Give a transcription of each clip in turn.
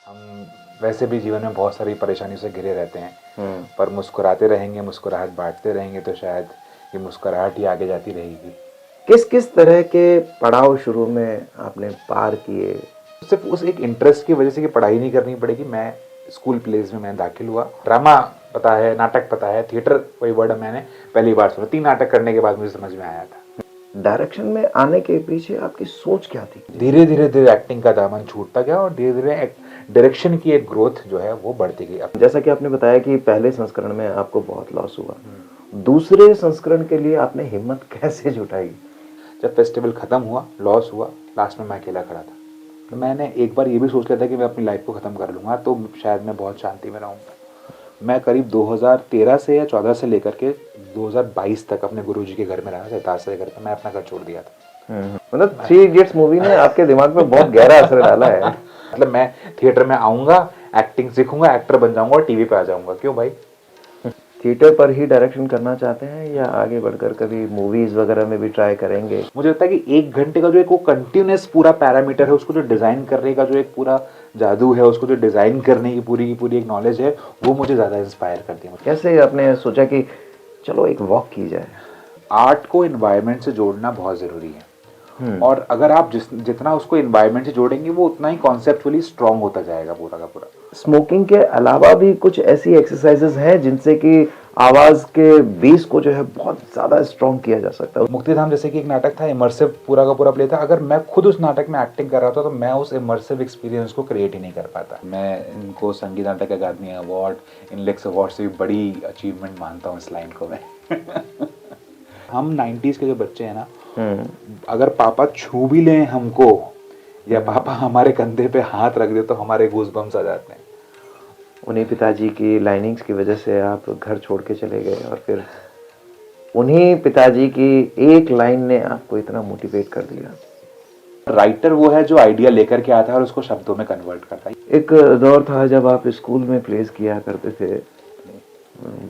हम वैसे भी जीवन में बहुत सारी परेशानियों से घिरे रहते हैं, पर मुस्कुराते रहेंगे, मुस्कुराहट बांटते रहेंगे तो शायद ये मुस्कुराहट ही आगे जाती रहेगी। किस किस तरह के पड़ाव शुरू में आपने पार किए? सिर्फ उस एक इंटरेस्ट की वजह से कि पढ़ाई नहीं करनी पड़ेगी, मैं स्कूल प्लेज में मैं दाखिल हुआ। ड्रामा पता है, नाटक पता है, थिएटर कोई वर्ड मैंने पहली बार सुना। 3 नाटक करने के बाद मुझे समझ में आया था। डायरेक्शन में आने के पीछे आपकी सोच क्या थी? धीरे धीरे एक्टिंग का दामन छूटता गया और धीरे धीरे डायरेक्शन की एक ग्रोथ जो है वो बढ़ती गई। जैसा कि आपने बताया कि पहले संस्करण में आपको बहुत लॉस हुआ, दूसरे संस्करण के लिए आपने हिम्मत कैसे जुटाई? जब फेस्टिवल खत्म हुआ, लॉस हुआ, लास्ट में मैं अकेला खड़ा था। तो मैंने एक बार ये भी सोच लिया था कि मैं अपनी लाइफ को ख़त्म कर लूँगा तो शायद मैं बहुत शांति में रहूँगा। मैं करीब 2013 से या 14 से लेकर के 2022 तक अपने गुरुजी के घर में रहा, सहताज से घर पे। मैं अपना घर छोड़ दिया था। मतलब 3 इडियट्स मूवी ने आपके दिमाग में बहुत गहरा असर डाला है। मतलब मैं थिएटर में आऊँगा, एक्टिंग सीखूंगा, एक्टर बन जाऊँगा और टीवी पे आ जाऊँगा। क्यों भाई? थिएटर पर ही डायरेक्शन करना चाहते हैं या आगे बढ़कर कभी मूवीज वगैरह में भी ट्राई करेंगे? मुझे लगता है कि 1 घंटे का जो एक वो कंटिन्यूस पूरा पैरामीटर है, उसको जो डिज़ाइन करने का जो एक पूरा जादू है, उसको जो डिज़ाइन करने की पूरी एक नॉलेज है, वो मुझे ज़्यादा इंस्पायर करती है। कैसे आपने सोचा कि चलो एक वॉक की जाए? आर्ट को एनवायरनमेंट से जोड़ना बहुत ज़रूरी है। और अगर आप जितना उसको एनवायरनमेंट से जोड़ेंगे वो उतना ही कॉन्सेप्चुअली स्ट्रांग होता जाएगा पूरा का पूरा। स्मोकिंग के अलावा भी कुछ ऐसी एक्सरसाइजेस हैं जिनसे कि आवाज के बेस को जो है बहुत ज्यादा स्ट्रांग किया जा सकता है? मुक्तिधाम जैसे कि एक नाटक था, इमर्सिव पूरा का पूरा प्ले था। अगर मैं खुद उस नाटक में एक्टिंग कर रहा था तो मैं उस इमर्सिव एक्सपीरियंस को क्रिएट ही नहीं कर पाता। मैं इनको संगीत नाटक अकादमी अवार्ड, इनलेक्स अवार्ड से भी बड़ी अचीवमेंट मानता हूँ इस लाइन को मैं। हम 90s के जो बच्चे हैं ना, अगर पापा छू भी लें हमको या पापा हमारे कंधे पे हाथ रख दे तो हमारे गूज़बम्स आ जाते हैं। उन्हीं पिताजी की लाइनिंग्स की वजह से आप घर छोड़ के चले गए और फिर उन्हीं पिताजी की एक लाइन ने आपको इतना मोटिवेट कर दिया। राइटर वो है जो आइडिया लेकर के आता है और उसको शब्दों में कन्वर्ट करता है। एक दौर था जब आप स्कूल में प्लेस किया करते थे,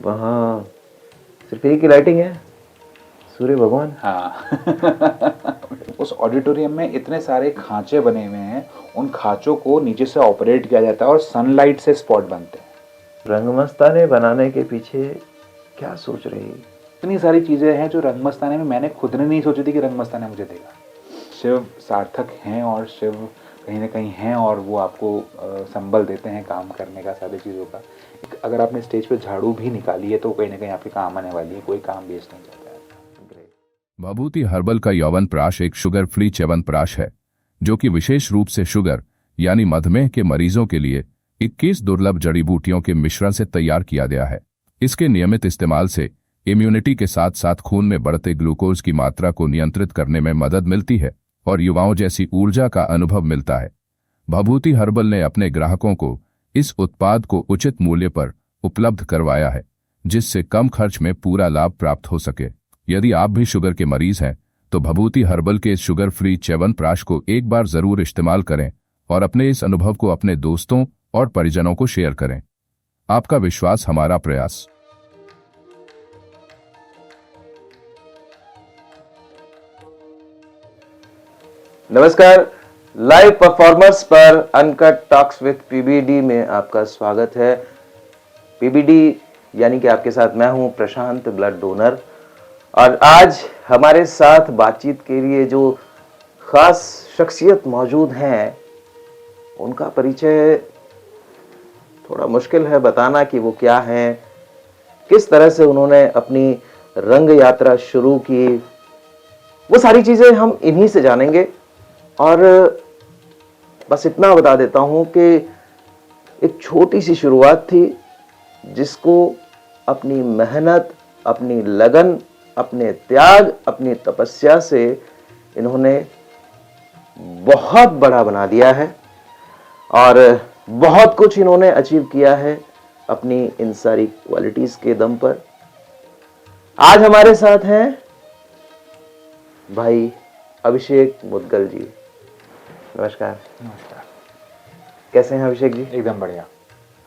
वहाँ सिर्फ एक ही लाइटिंग है, सूर्य भगवान। हाँ। उस ऑडिटोरियम में इतने सारे खांचे बने हुए हैं, उन खांचों को नीचे से ऑपरेट किया जाता है और सनलाइट से स्पॉट बनते हैं। रंगमस्ताने बनाने के पीछे क्या सोच रही? इतनी सारी चीज़ें हैं जो रंगमस्ताने में मैंने खुद ने नहीं सोची थी कि रंगमस्ताने मुझे देगा। शिव सार्थक हैं और शिव कहीं ना कहीं हैं और वो आपको संबल देते हैं काम करने का, सारी चीज़ों का। अगर आपने स्टेज पे झाड़ू भी निकाली है तो कहीं ना कहीं आपके काम आने वाली है, कोई काम वेस्ट नहीं जाता है। भभूति हर्बल का यौवनप्राश एक शुगर फ्री च्यवनप्राश है जो कि विशेष रूप से शुगर यानी मधुमेह के मरीजों के लिए 21 दुर्लभ जड़ी बूटियों के मिश्रण से तैयार किया गया है। इसके नियमित इस्तेमाल से इम्यूनिटी के साथ साथ खून में बढ़ते ग्लूकोज की मात्रा को नियंत्रित करने में मदद मिलती है और युवाओं जैसी ऊर्जा का अनुभव मिलता है। भभूति हर्बल ने अपने ग्राहकों को इस उत्पाद को उचित मूल्य पर उपलब्ध करवाया है जिससे कम खर्च में पूरा लाभ प्राप्त हो सके। यदि आप भी शुगर के मरीज हैं तो भभूति हर्बल के इस शुगर फ्री च्यवनप्राश को एक बार जरूर इस्तेमाल करें और अपने इस अनुभव को अपने दोस्तों और परिजनों को शेयर करें। आपका विश्वास हमारा प्रयास। नमस्कार, लाइव परफॉर्मर्स पर अनकट टॉक्स विद पीबीडी में आपका स्वागत है। पीबीडी यानी कि आपके साथ मैं हूं प्रशांत, ब्लड डोनर। और आज हमारे साथ बातचीत के लिए जो खास शख्सियत मौजूद हैं उनका परिचय थोड़ा मुश्किल है बताना कि वो क्या हैं, किस तरह से उन्होंने अपनी रंग यात्रा शुरू की। वो सारी चीजें हम इन्हीं से जानेंगे। और बस इतना बता देता हूं कि एक छोटी सी शुरुआत थी जिसको अपनी मेहनत, अपनी लगन, अपने त्याग, अपनी तपस्या से इन्होंने बहुत बड़ा बना दिया है और बहुत कुछ इन्होंने अचीव किया है अपनी इन सारी क्वालिटीज के दम पर। आज हमारे साथ हैं भाई अभिषेक मुद्गल जी। नमस्कार। नमस्कार। कैसे हैं अभिषेक जी? एकदम बढ़िया,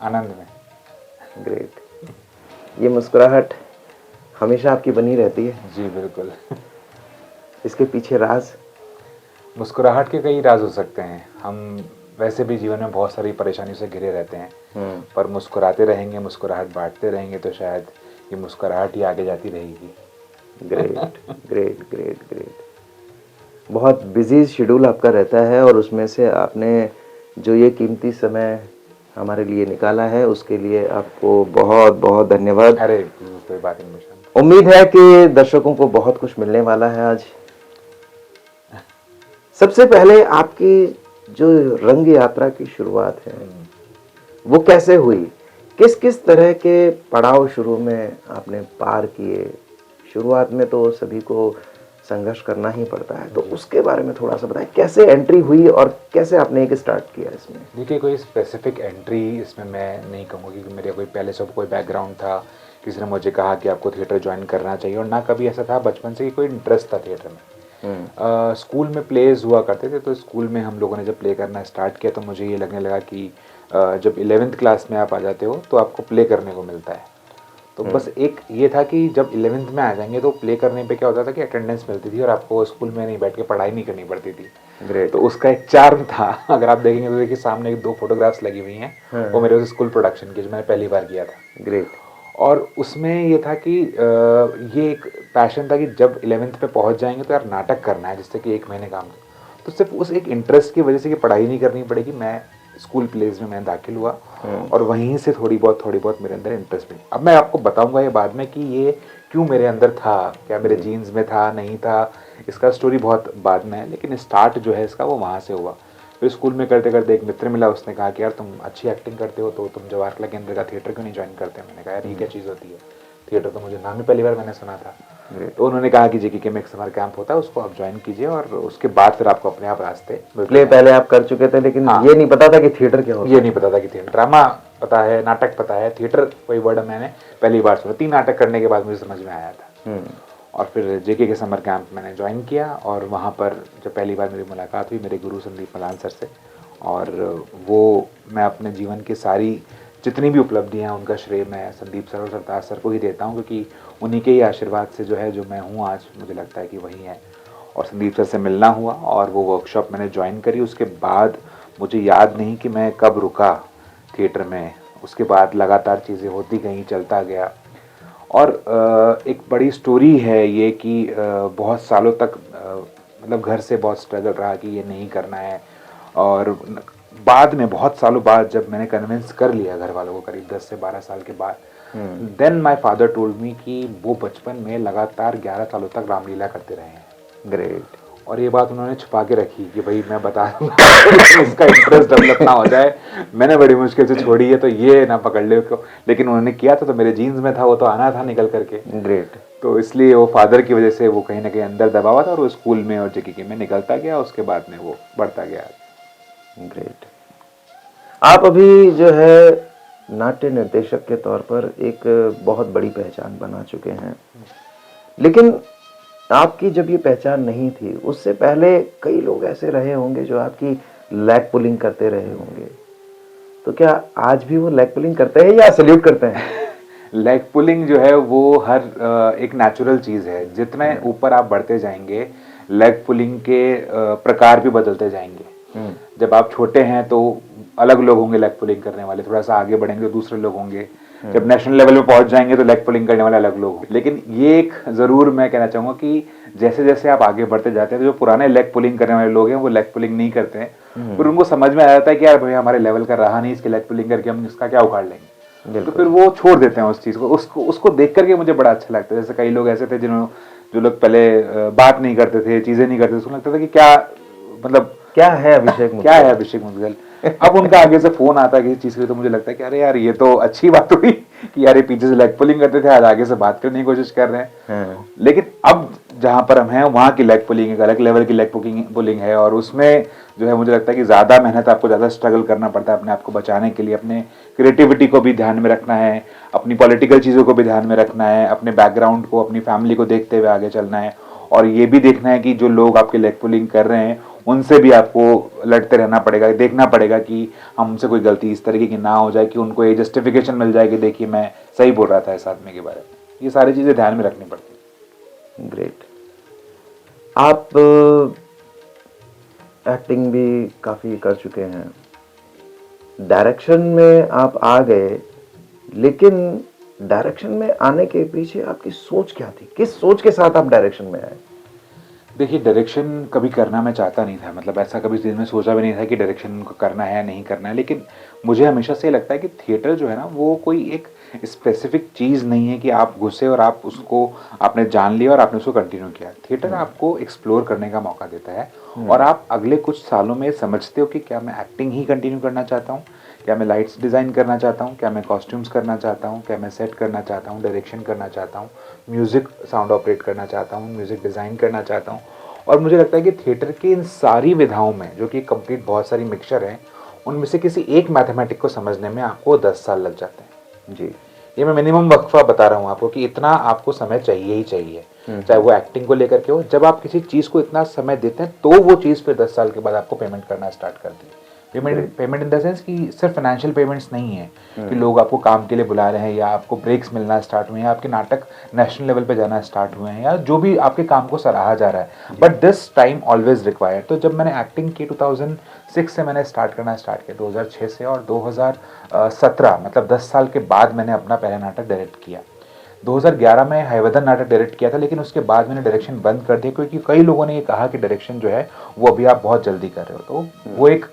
आनंद में। ग्रेट। ये मुस्कुराहट हमेशा आपकी बनी रहती है? जी बिल्कुल। इसके पीछे राज? मुस्कुराहट के कई राज हो सकते हैं। हम वैसे भी जीवन में बहुत सारी परेशानियों से घिरे रहते हैं, पर मुस्कुराते रहेंगे, मुस्कुराहट बांटते रहेंगे तो शायद ये मुस्कुराहट ही आगे जाती रहेगी। Great great great great. बहुत बिजी शेड्यूल आपका रहता है और उसमें से आपने जो ये कीमती समय हमारे लिए निकाला है उसके लिए आपको बहुत बहुत धन्यवाद। अरे कोई बात नहीं मुझे। उम्मीद है कि दर्शकों को बहुत कुछ मिलने वाला है आज। सबसे पहले आपकी जो रंग यात्रा की शुरुआत है वो कैसे हुई? किस किस तरह के पड़ाव शुरू में आपने पार किए? शुरुआत में तो सभी को संघर्ष करना ही पड़ता है, तो उसके बारे में थोड़ा सा बताएं, कैसे एंट्री हुई और कैसे आपने एक स्टार्ट किया इसमें? देखिए कोई स्पेसिफिक एंट्री इसमें मैं नहीं कहूँगा क्योंकि मेरे कोई पहले से कोई बैकग्राउंड था, किसी ने मुझे कहा कि आपको थिएटर ज्वाइन करना चाहिए, और ना कभी ऐसा था बचपन से कि कोई इंटरेस्ट था थिएटर में। स्कूल में प्लेज हुआ करते थे, तो स्कूल में हम लोगों ने जब प्ले करना स्टार्ट किया तो मुझे ये लगने लगा कि जब 11th क्लास में आप आ जाते हो तो आपको प्ले करने को मिलता है। तो बस एक ये था कि जब 11th में आ जाएंगे तो प्ले करने पे क्या होता था कि अटेंडेंस मिलती थी और आपको स्कूल में नहीं बैठ के पढ़ाई नहीं करनी पड़ती थी। ग्रेट। तो उसका एक चार्म था। अगर आप देखेंगे तो देखिए सामने 2 फोटोग्राफ्स लगी हुई हैं, वो मेरे उस स्कूल प्रोडक्शन की जो मैंने पहली बार किया था। ग्रेट। और उसमें ये था कि ये एक पैशन था कि जब 11th पे पहुंच जाएंगे तो यार नाटक करना है, जिससे कि 1 महीने काम। तो सिर्फ उस एक इंटरेस्ट की वजह से कि पढ़ाई नहीं करनी पड़ेगी, मैं स्कूल प्लेज में मैं दाखिल हुआ और वहीं से थोड़ी बहुत मेरे अंदर इंटरेस्ट हुई। अब मैं आपको बताऊंगा ये बाद में कि ये क्यों मेरे अंदर था, क्या मेरे जीन्स में था नहीं था, इसका स्टोरी बहुत बाद में है, लेकिन स्टार्ट जो है इसका वो वहाँ से हुआ। फिर स्कूल में करते करते एक मित्र मिला, उसने कहा कि यार तुम अच्छी एक्टिंग करते हो तो तुम जवाहर कला केंद्र का थिएटर क्यों नहीं ज्वाइन करते? मैंने कहा यार ये क्या चीज़ होती है थिएटर, तो मुझे नाम ही पहली बार मैंने सुना था। तो उन्होंने कहा कि JKK में एक समर कैंप होता है, उसको आप ज्वाइन कीजिए और उसके बाद फिर आपको अपने आप रास्ते प्ले पहले आप कर चुके थे, लेकिन ये नहीं पता था कि थिएटर क्या होता है। ये नहीं पता था कि थिएटर, ड्रामा पता है, नाटक पता है, थिएटर कोई वर्ड मैंने पहली बार सुना। 3 नाटक करने के बाद मुझे समझ में आया था। और फिर JKK समर कैंप मैंने ज्वाइन किया और वहाँ पर जब पहली बार मेरी मुलाकात हुई मेरे गुरु संदीप मलान सर से, और वो मैं अपने जीवन की सारी जितनी भी उपलब्धियां हैं उनका श्रेय मैं संदीप सर और सरताज सर को ही देता हूं, क्योंकि उन्हीं के ही आशीर्वाद से जो है जो मैं हूं आज, मुझे लगता है कि वही है। और संदीप सर से मिलना हुआ और वो वर्कशॉप मैंने ज्वाइन करी। उसके बाद मुझे याद नहीं कि मैं कब रुका थिएटर में, उसके बाद लगातार चीज़ें होती गई, चलता गया। और एक बड़ी स्टोरी है ये कि बहुत सालों तक मतलब घर से बहुत स्ट्रगल रहा कि ये नहीं करना है, और बाद में बहुत सालों बाद जब मैंने कन्विंस कर लिया घर वालों को, करीब 10 से 12 साल के बाद, then my father told me कि वो बचपन में लगातार 11 सालों तक रामलीला करते रहे हैं। ग्रेट। और ये बात उन्होंने छुपा के रखी कि भाई मैं बता दूंगा इसका इंटरेस्ट डेवलप ना हो जाए। मैंने बड़ी मुश्किल से छोड़ी है तो ये ना पकड़ ले उसको, लेकिन उन्होंने किया था तो मेरे जीन्स में था, वो तो आना था निकल करके। ग्रेट। तो इसलिए वो फादर की वजह से वो कहीं ना कहीं अंदर दबा हुआ था और वो स्कूल में और JKK में निकलता गया, उसके बाद में वो बढ़ता गया। ग्रेट। आप अभी जो है नाट्य निर्देशक के तौर पर एक बहुत बड़ी पहचान बना चुके हैं, लेकिन आपकी जब ये पहचान नहीं थी उससे पहले कई लोग ऐसे रहे होंगे जो आपकी लेग पुलिंग करते रहे होंगे, तो क्या आज भी वो लेग पुलिंग करते हैं या सल्यूट करते हैं? लेग पुलिंग जो है वो हर एक नेचुरल चीज़ है। जितने ऊपर आप बढ़ते जाएंगे लेग पुलिंग के प्रकार भी बदलते जाएंगे। जब आप छोटे हैं तो अलग लोग होंगे लेग पुलिंग करने वाले, थोड़ा सा आगे बढ़ेंगे तो दूसरे लोग होंगे, जब नेशनल लेवल पे पहुंच जाएंगे तो लेग पुलिंग करने वाले अलग लोग होंगे। लेकिन ये एक ज़रूर मैं कहना चाहूँगा कि जैसे जैसे आप आगे बढ़ते जाते हैं तो जो पुराने लेग पुलिंग करने वाले लोग हैं वो लेग पुलिंग नहीं करते हैं, फिर उनको समझ में आ जाता है कि यार भाई हमारे लेवल का रहा नहीं, इसके लेग पुलिंग करके हम इसका क्या उखाड़ लेंगे, तो फिर वो छोड़ देते हैं उस चीज़ को। उसको देख करके मुझे बड़ा अच्छा लगता है। जैसे कई लोग ऐसे थे जो लोग पहले बात नहीं करते थे, चीज़ें नहीं करते थे, उसको लगता था कि क्या मतलब क्या है अभिषेक मुद्गल? क्या है अभिषेक मुद्गल। अब उनका आगे से फोन आता है किसी चीज के, तो मुझे लगता है कि अरे यार ये तो अच्छी बात हुई कि यार ये पीछे से लेग पुलिंग करते थे, आज आगे से बात करने की कोशिश कर रहे हैं। लेकिन अब जहां पर हम हैं वहां की लेग पुलिंग एक अलग लेवल की लेग पुलिंग है, और उसमें जो है मुझे लगता है कि ज्यादा मेहनत, आपको ज्यादा स्ट्रगल करना पड़ता है अपने आप को बचाने के लिए। अपने क्रिएटिविटी को भी ध्यान में रखना है, अपनी पॉलिटिकल चीजों को भी ध्यान में रखना है, अपने बैकग्राउंड को, अपनी फैमिली को देखते हुए आगे चलना है, और ये भी देखना है कि जो लोग आपके लेग पुलिंग कर रहे हैं उनसे भी आपको लड़ते रहना पड़ेगा, देखना पड़ेगा कि हमसे कोई गलती इस तरीके की ना हो जाए कि उनको ये जस्टिफिकेशन मिल जाए कि देखिए मैं सही बोल रहा था इस आदमी के बारे में। ये सारी चीज़ें ध्यान में रखनी पड़ती। ग्रेट। आप एक्टिंग भी काफ़ी कर चुके हैं, डायरेक्शन में आप आ गए, लेकिन डायरेक्शन में आने के पीछे आपकी सोच क्या थी? किस सोच के साथ आप डायरेक्शन में आए? देखिए, डायरेक्शन कभी करना मैं चाहता नहीं था, मतलब ऐसा कभी दिल में सोचा भी नहीं था कि डायरेक्शन को करना है या नहीं करना है। लेकिन मुझे हमेशा से लगता है कि थिएटर जो है ना, वो कोई एक स्पेसिफिक चीज़ नहीं है कि आप घुसे और आप उसको आपने जान लिया और आपने उसको कंटिन्यू किया। थिएटर आपको एक्सप्लोर करने का मौका देता है और आप अगले कुछ सालों में समझते हो कि क्या मैं एक्टिंग ही कंटिन्यू करना चाहता हूँ, क्या मैं लाइट्स डिज़ाइन करना चाहता हूँ, क्या मैं कॉस्ट्यूम्स करना चाहता हूँ, क्या मैं सेट करना चाहता हूँ, डायरेक्शन करना चाहता हूँ, म्यूज़िक साउंड ऑपरेट करना चाहता हूँ, म्यूज़िक डिज़ाइन करना चाहता हूँ। और मुझे लगता है कि थिएटर की इन सारी विधाओं में, जो कि कंप्लीट बहुत सारी मिक्सचर हैं, उनमें से किसी एक मैथमेटिक को समझने में आपको 10 साल लग जाते हैं। जी। ये मैं मिनिमम वक्फा बता रहा हूँ आपको कि इतना आपको समय चाहिए ही चाहिए, चाहे वो एक्टिंग को लेकर के हो। जब आप किसी चीज़ को इतना समय देते हैं तो वो चीज़ फिर 10 साल के बाद आपको पेमेंट करना स्टार्ट करती है। पेमेंट इन द सेंस कि सिर्फ फाइनेंशियल पेमेंट्स नहीं है कि लोग आपको काम के लिए बुला रहे हैं या आपको ब्रेक्स मिलना स्टार्ट हुए हैं, आपके नाटक नेशनल लेवल पे जाना स्टार्ट हुए हैं, या जो भी आपके काम को सराहा जा रहा है, but this time always required. तो जब मैंने एक्टिंग की 2006 से मैंने स्टार्ट करना स्टार्ट किया, 2006 से, और 2017 मतलब 10 साल के बाद मैंने अपना पहला नाटक डायरेक्ट किया। 2011 में हयवदन नाटक डायरेक्ट किया था, लेकिन उसके बाद मैंने डायरेक्शन बंद कर दिया क्योंकि कई लोगों ने ये कहा कि डायरेक्शन जो है वो अभी आप बहुत जल्दी कर रहे हो। तो वो एक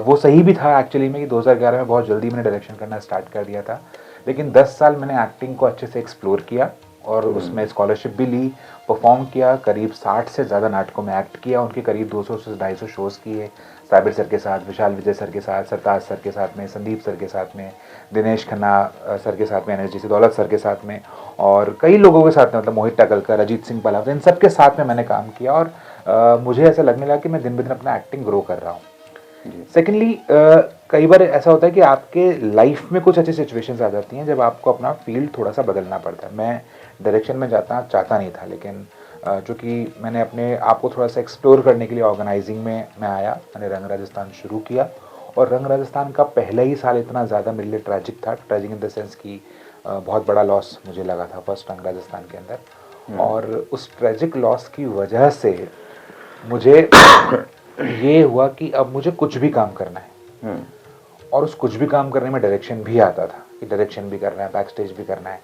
वो सही भी था एक्चुअली में कि 2011 में बहुत जल्दी मैंने डायरेक्शन करना स्टार्ट कर दिया था। लेकिन 10 साल मैंने एक्टिंग को अच्छे से एक्सप्लोर किया और उसमें स्कॉलरशिप भी ली, परफॉर्म किया, करीब 60 से ज़्यादा नाटकों में एक्ट किया, उनके करीब 200 से 250 शोज़ किए, साबिर सर के साथ, विशाल विजय सर के साथ, सरताज सर के साथ में, संदीप सर के साथ में, दिनेश खन्ना सर के साथ में, एनएसजी से दौलत सर के साथ में, और कई लोगों के साथ में, मतलब मोहित टाकलकर, अजीत सिंह पलाव, इन सब के साथ में मैंने काम किया। और मुझे ऐसा लगने लगा कि मैं दिन ब दिन अपना एक्टिंग ग्रो कर रहा हूँ। सेकेंडली, कई बार ऐसा होता है कि आपके लाइफ में कुछ ऐसी सिचुएशंस आ जाती हैं जब आपको अपना फील्ड थोड़ा सा बदलना पड़ता है। मैं डायरेक्शन में चाहता नहीं था, लेकिन चूँकि मैंने अपने आप को थोड़ा सा एक्सप्लोर करने के लिए ऑर्गेनाइजिंग में मैं आया, मैंने रंग राजस्थान शुरू किया। और रंग राजस्थान का पहला ही साल इतना ज़्यादा मेरे लिए ट्रैजिक था, ट्रैजिक इन द सेंस कि बहुत बड़ा लॉस मुझे लगा था फर्स्ट रंग राजस्थान के अंदर। और उस ट्रैजिक लॉस की वजह से मुझे ये हुआ कि अब मुझे कुछ भी काम करना है, और उस कुछ भी काम करने में डायरेक्शन भी आता था कि डायरेक्शन भी करना है, बैक स्टेज भी करना है।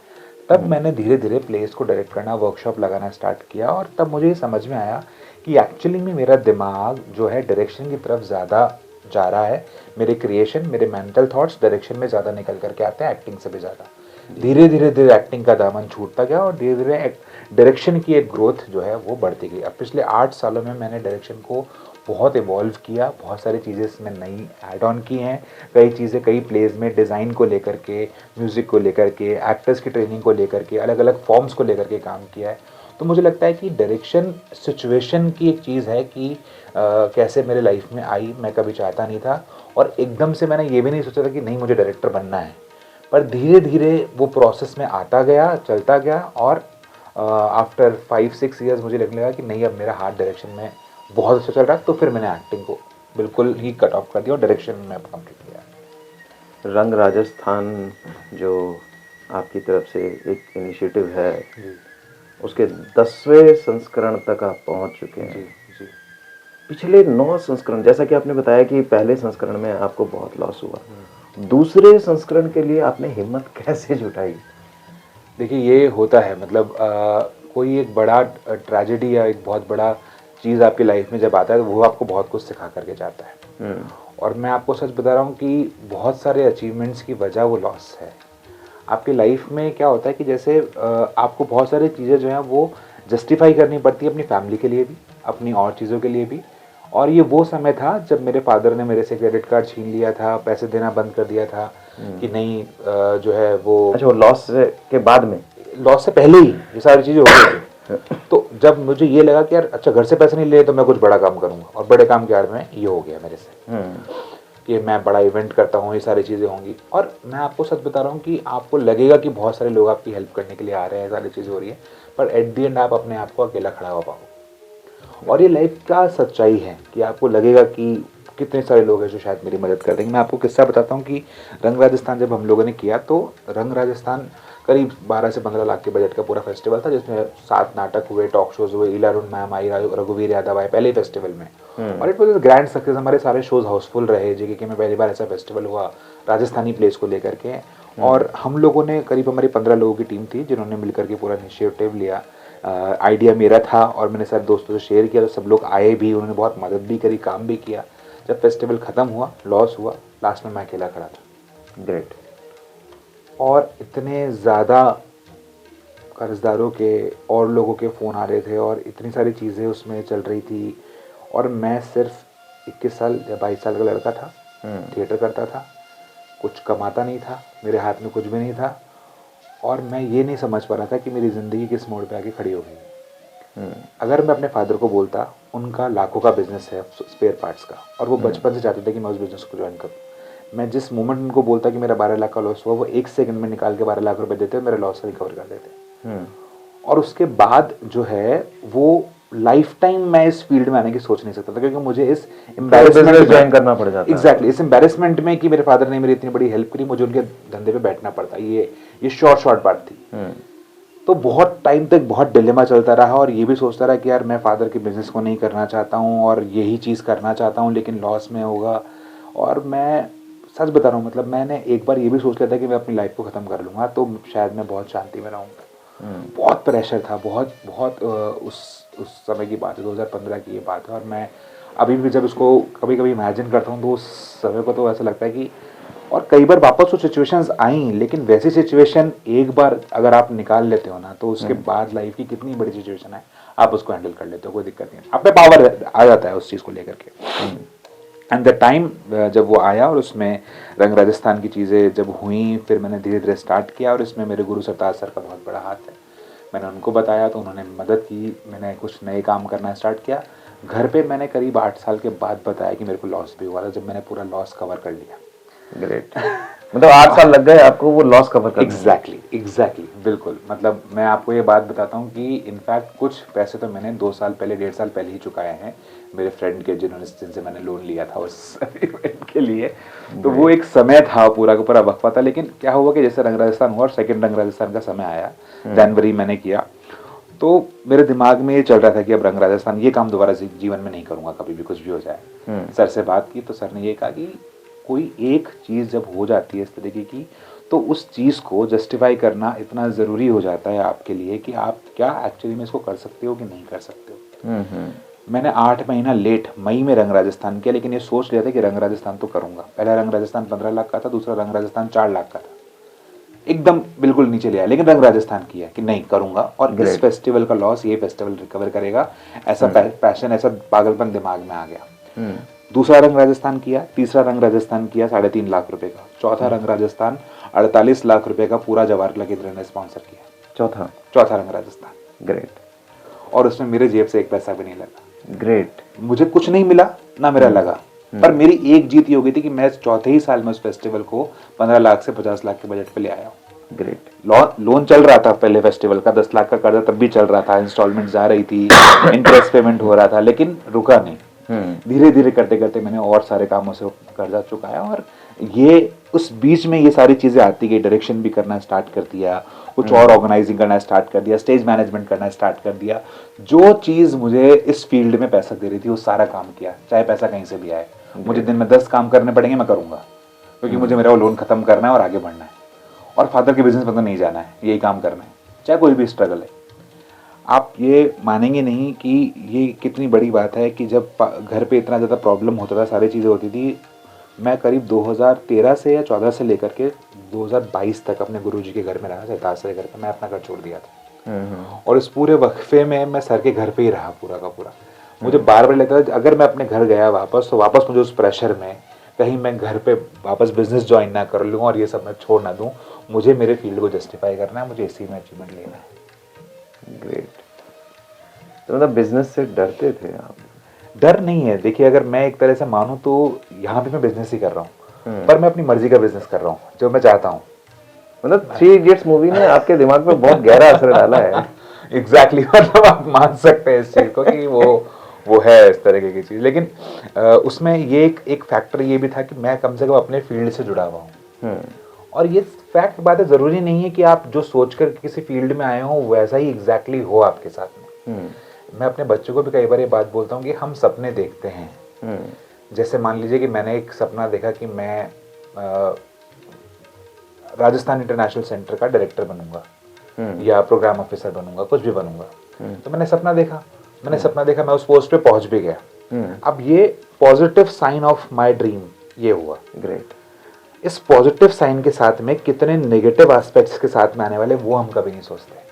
तब मैंने धीरे धीरे प्लेस को डायरेक्ट करना, वर्कशॉप लगाना स्टार्ट किया, और तब मुझे ये समझ में आया कि एक्चुअली में मेरा दिमाग जो है डायरेक्शन की तरफ ज़्यादा जा रहा है। मेरे क्रिएशन, मेरे मेंटल थॉट्स डायरेक्शन में ज़्यादा निकल करके आते हैं एक्टिंग से भी ज़्यादा। धीरे धीरे एक्टिंग का दामन छूटता गया और धीरे धीरे डायरेक्शन की एक ग्रोथ जो है वो बढ़ती गई। अब पिछले 8 सालों में मैंने डायरेक्शन को बहुत इवॉल्व किया, बहुत सारी चीज़ें इसमें नई ऐड ऑन की हैं, कई चीज़ें कई प्लेज में डिज़ाइन को लेकर के, म्यूज़िक को लेकर के, एक्टर्स की ट्रेनिंग को लेकर के, अलग अलग फॉर्म्स को लेकर के काम किया है। तो मुझे लगता है कि डायरेक्शन सिचुएशन की एक चीज़ है कि कैसे मेरे लाइफ में आई, मैं कभी चाहता नहीं था, और एकदम से मैंने ये भी नहीं सोचा था कि नहीं मुझे डायरेक्टर बनना है। पर धीरे धीरे वो प्रोसेस में आता गया, चलता गया, और आफ्टर 5-6 ईयर्स मुझे लगने लगा कि नहीं अब मेरा हाथ डायरेक्शन में बहुत अच्छा चल रहा है। तो फिर मैंने एक्टिंग को बिल्कुल ही कट ऑफ कर दिया और डायरेक्शन में कंप्लीट किया। रंग राजस्थान जो आपकी तरफ से एक इनिशिएटिव है, उसके 10वें संस्करण तक आप पहुंच चुके हैं। जी। पिछले 9 संस्करण, जैसा कि आपने बताया कि पहले संस्करण में आपको बहुत लॉस हुआ, दूसरे संस्करण के लिए आपने हिम्मत कैसे जुटाई? देखिए, ये होता है, मतलब कोई एक बड़ा ट्रेजेडी या एक बहुत बड़ा चीज़ आपकी लाइफ में जब आता है तो वो आपको बहुत कुछ सिखा करके जाता है। और मैं आपको सच बता रहा हूँ कि बहुत सारे अचीवमेंट्स की वजह वो लॉस है। आपकी लाइफ में क्या होता है कि जैसे आपको बहुत सारी चीज़ें जो हैं वो जस्टिफाई करनी पड़ती है, अपनी फैमिली के लिए भी, अपनी और चीज़ों के लिए भी। और ये वो समय था जब मेरे फादर ने मेरे से क्रेडिट कार्ड छीन लिया था, पैसे देना बंद कर दिया था कि नहीं जो है वो। अच्छा, वो लॉस के बाद में? लॉस से पहले ही ये सारी चीज़ें हो गई थी। तो जब मुझे ये लगा कि यार अच्छा घर से पैसे नहीं ले तो मैं कुछ बड़ा काम करूँगा, और बड़े काम के आड़ में ये हो गया मेरे से कि मैं बड़ा इवेंट करता हूँ, ये सारी चीज़ें होंगी। और मैं आपको सच बता रहा हूँ कि आपको लगेगा कि बहुत सारे लोग आपकी हेल्प करने के लिए आ रहे हैं, सारी चीज़ें हो रही है, पर एट दी एंड आप अपने आप को अकेला खड़ा हो पाओ। और ये लाइफ का सच्चाई है कि आपको लगेगा कि कितने सारे लोग हैं जो शायद मेरी मदद कर देंगे। मैं आपको किस्सा बताता हूँ कि रंग राजस्थान जब हम लोगों ने किया तो रंग राजस्थान करीब 12 से 15 लाख के बजट का पूरा फेस्टिवल था, जिसमें 7 नाटक हुए, टॉक शोज हुए, ईला अरुण मैम आई, रघुवीर यादव आए पहले ही फेस्टिवल में, और इट वॉज ग्रैंड सक्सेस। हमारे सारे शोज हाउसफुल रहे। जेके में पहली बार ऐसा फेस्टिवल हुआ राजस्थानी प्लेस को लेकर के, और हम लोगों ने करीब हमारी 15 लोगों की टीम थी जिन्होंने मिलकर के पूरा इनिशिएटिव लिया। आइडिया मेरा था और मैंने सारे दोस्तों से शेयर किया, तो सब लोग आए भी, उन्होंने बहुत मदद भी करी, काम भी किया। जब फेस्टिवल ख़त्म हुआ, लॉस हुआ, लास्ट में मैं अकेला खड़ा था। ग्रेट। और इतने ज़्यादा कर्जदारों के और लोगों के फ़ोन आ रहे थे और इतनी सारी चीज़ें उसमें चल रही थी, और मैं सिर्फ 21 साल या 22 साल का लड़का था, थिएटर करता था, कुछ कमाता नहीं था, मेरे हाथ में कुछ भी नहीं था, और मैं ये नहीं समझ पा रहा था कि मेरी ज़िंदगी किस मोड़ पे आके खड़ी हो गई। अगर मैं अपने फादर को बोलता, उनका लाखों का बिजनेस है स्पेयर पार्ट्स का, और वो बचपन से चाहते थे कि मैं उस बिज़नेस को ज्वाइन करूँ। मैं जिस मोमेंट उनको बोलता कि मेरा 12 लाख का लॉस हुआ, वो 1 सेकंड में निकाल के 12 लाख रुपए देते, मेरे लॉस से रिकवर कर देते। और उसके बाद जो है वो लाइफ टाइम मैं इस फील्ड में आने की सोच नहीं सकता था, क्योंकि मुझे इस एम्बैरेसमेंट ज्वाइन करना पड़ जाता है। एग्जैक्टली, इस एम्बैरेसमेंट में कि मेरे फादर ने मेरी इतनी बड़ी हेल्प करी, मुझे उनके धंधे पे बैठना पड़ता। ये शॉर्ट बात थी। तो बहुत टाइम तक बहुत डिलेमा चलता रहा, और ये भी सोचता रहा कि यार मैं फादर के बिजनेस को नहीं करना चाहता हूँ और यही चीज़ करना चाहता हूँ, लेकिन लॉस में होगा। और मैं सच बता रहा हूँ, मतलब मैंने एक बार ये भी सोच लिया था कि मैं अपनी लाइफ को ख़त्म कर लूँगा तो शायद मैं बहुत शांति में रहूँगा। बहुत प्रेशर था, बहुत उस समय की बात है, 2015 की ये बात है। और मैं अभी भी जब इसको कभी कभी इमेजिन करता हूँ तो उस समय को तो ऐसा लगता है कि, और कई बार वापस वो सिचुएशंस आई, लेकिन वैसी सिचुएशन एक बार अगर आप निकाल लेते हो ना, तो उसके बाद लाइफ की कितनी बड़ी सिचुएशन है आप उसको हैंडल कर लेते हो, कोई दिक्कत नहीं है, आप में पावर आ जाता है उस चीज़ को लेकर के। एंड द टाइम जब वो आया और उसमें रंग राजस्थान की चीज़ें जब हुई, फिर मैंने धीरे धीरे स्टार्ट किया, और इसमें मेरे गुरु सरताज सर का बहुत बड़ा हाथ है। मैंने उनको बताया तो उन्होंने मदद की, मैंने कुछ नए काम करना स्टार्ट किया। घर पे मैंने करीब 8 साल के बाद बताया कि मेरे को लॉस भी हुआ था, जब मैंने पूरा लॉस कवर कर लिया। ग्रेट। मतलब 8 साल लग गए आपको वो लॉस कवर करने में? एग्जैक्टली, बिल्कुल। मतलब मैं आपको ये बात बताता हूँ कि इनफैक्ट कुछ पैसे तो मैंने 2 साल पहले, 1.5 साल पहले ही चुकाए हैं मेरे फ्रेंड के, जिनसे मैंने लोन लिया था उस इवेंट के लिए। तो वो एक समय था, पूरा का पूरा वक्फा था। लेकिन क्या हुआ कि जैसे रंग राजस्थान हुआ और सेकंड रंग राजस्थान का समय आया, जनवरी मैंने किया, तो मेरे दिमाग में ये चल रहा था कि अब रंग राजस्थान ये काम दोबारा जीवन में नहीं करूँगा, कभी भी कुछ भी हो जाए। सर से बात की तो सर ने ये कहा कि कोई एक चीज़ जब हो जाती है इस तरीके की, तो उस चीज़ को जस्टिफाई करना इतना ज़रूरी हो जाता है आपके लिए कि आप क्या एक्चुअली में इसको कर सकते हो कि नहीं कर सकते हो। मैंने 8 महीना लेट मई में रंग राजस्थान किया, लेकिन ये सोच लिया था कि रंग राजस्थान तो करूँगा। पहला रंग राजस्थान 15 लाख का था, दूसरा रंग राजस्थान 4 लाख का था, एकदम बिल्कुल नीचे लिया, लेकिन रंग राजस्थान किया कि नहीं करूँगा, और इस फेस्टिवल का लॉस ये फेस्टिवल रिकवर करेगा, ऐसा पैशन, ऐसा पागलपन दिमाग में आ गया। दूसरा रंग राजस्थान किया, तीसरा रंग राजस्थान किया 3.5 लाख रुपए का, चौथा रंग राजस्थान 48 लाख रुपए का पूरा जवाहरलाल केंद्र ने स्पॉन्सर किया। चौथा रंग राजस्थान। ग्रेट। और उसमें मेरे जेब से एक पैसा भी नहीं लगा। ग्रेट। मुझे कुछ नहीं मिला ना मेरा लगा, पर मेरी एक जीत ये हो गई थी कि मैं चौथे ही साल में उस फेस्टिवल को 15 लाख से 50 लाख के बजट पे ले आया हूँ। ग्रेट। लोन चल रहा था पहले फेस्टिवल का, 10 लाख का कर्जा तब भी चल रहा था, इंस्टॉलमेंट जा रही थी, इंटरेस्ट पेमेंट हो रहा था, लेकिन रुका नहीं। धीरे धीरे करते करते मैंने और सारे कामों से कर्जा चुकाया, और ये उस बीच में ये सारी चीजें आती गई, डायरेक्शन भी करना स्टार्ट कर दिया, कुछ और ऑर्गेनाइजिंग करना स्टार्ट कर दिया, स्टेज मैनेजमेंट करना स्टार्ट कर दिया। जो चीज मुझे इस फील्ड में पैसा दे रही थी वो सारा काम किया, चाहे पैसा कहीं से भी आए। मुझे दिन में 10 काम करने पड़ेंगे, मैं करूंगा, क्योंकि मुझे मेरा वो लोन खत्म करना है और आगे बढ़ना है, और फादर के बिजनेस में तो नहीं जाना है, यही काम करना है, चाहे कोई भी स्ट्रगल है। आप ये मानेंगे नहीं कि ये कितनी बड़ी बात है कि जब घर पे इतना ज़्यादा प्रॉब्लम होता था, सारी चीज़ें होती थी, मैं करीब 2013 से या 14 से लेकर के 2022 तक अपने गुरुजी के घर में रहा, सहताज से लेकर के मैं अपना घर छोड़ दिया था। और इस पूरे वक्फे में मैं सर के घर पे ही रहा पूरा का पूरा। मुझे बार बार लगता था अगर मैं अपने घर गया वापस, तो वापस मुझे उस प्रेशर में कहीं मैं घर पे वापस बिजनेस ज्वाइन ना कर लूँ और ये सब मैं छोड़ ना दूँ। मुझे मेरे फील्ड को जस्टिफाई करना है, मुझे इसी में अचीवमेंट लेना है। ग्रेट। तो मतलब बिजनेस से डरते थे आप? डर नहीं है, देखिए अगर मैं एक तरह से मानूं तो यहाँ भी मैं बिजनेस ही कर रहा हूँ, पर मैं अपनी मर्जी का बिजनेस कर रहा हूँ जो मैं चाहता हूँ। मतलब 3 इडियट्स मूवी ने आपके दिमाग पे बहुत गहरा असर डाला है। एग्जैक्टली मतलब आप मान सकते हैं इस चीज को कि वो है इस तरीके की चीज। लेकिन उसमें ये एक फैक्टर ये भी था कि मैं कम से कम अपने फील्ड से जुड़ा हुआ हूँ, और ये फैक्ट बात है, ज़रूरी नहीं है कि आप जो सोच कर किसी फील्ड में आए हो वैसा ही एग्जैक्टली हो आपके साथ में। मैं अपने बच्चों को भी कई बार ये बात बोलता हूँ कि हम सपने देखते हैं। जैसे मान लीजिए कि मैंने एक सपना देखा कि मैं राजस्थान इंटरनेशनल सेंटर का डायरेक्टर बनूंगा या प्रोग्राम ऑफिसर बनूंगा, कुछ भी बनूंगा। तो मैंने सपना देखा, मैं उस पोस्ट पे पहुंच भी गया। अब ये positive sign of my dream ये हुआ। ग्रेट। इस पॉजिटिव साइन के साथ में कितने नेगेटिव एस्पेक्ट्स के साथ में आने वाले वो हम कभी नहीं सोचते,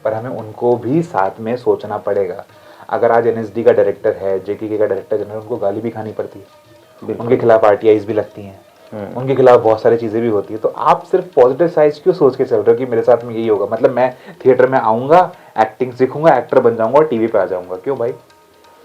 पर हमें उनको भी साथ में सोचना पड़ेगा। अगर आज एनएसडी का डायरेक्टर है, जेके का डायरेक्टर जनरल, उनको गाली भी खानी पड़ती है, उनके खिलाफ आरटीआईज भी लगती हैं, उनके खिलाफ बहुत सारी चीजें भी होती है। तो आप सिर्फ पॉजिटिव साइड क्यों सोच के चल रहे हो कि मेरे साथ में यही होगा, मतलब मैं थिएटर में आऊंगा, एक्टिंग सीखूंगा, एक्टर बन जाऊंगा और टीवी पे आ जाऊंगा? क्यों भाई?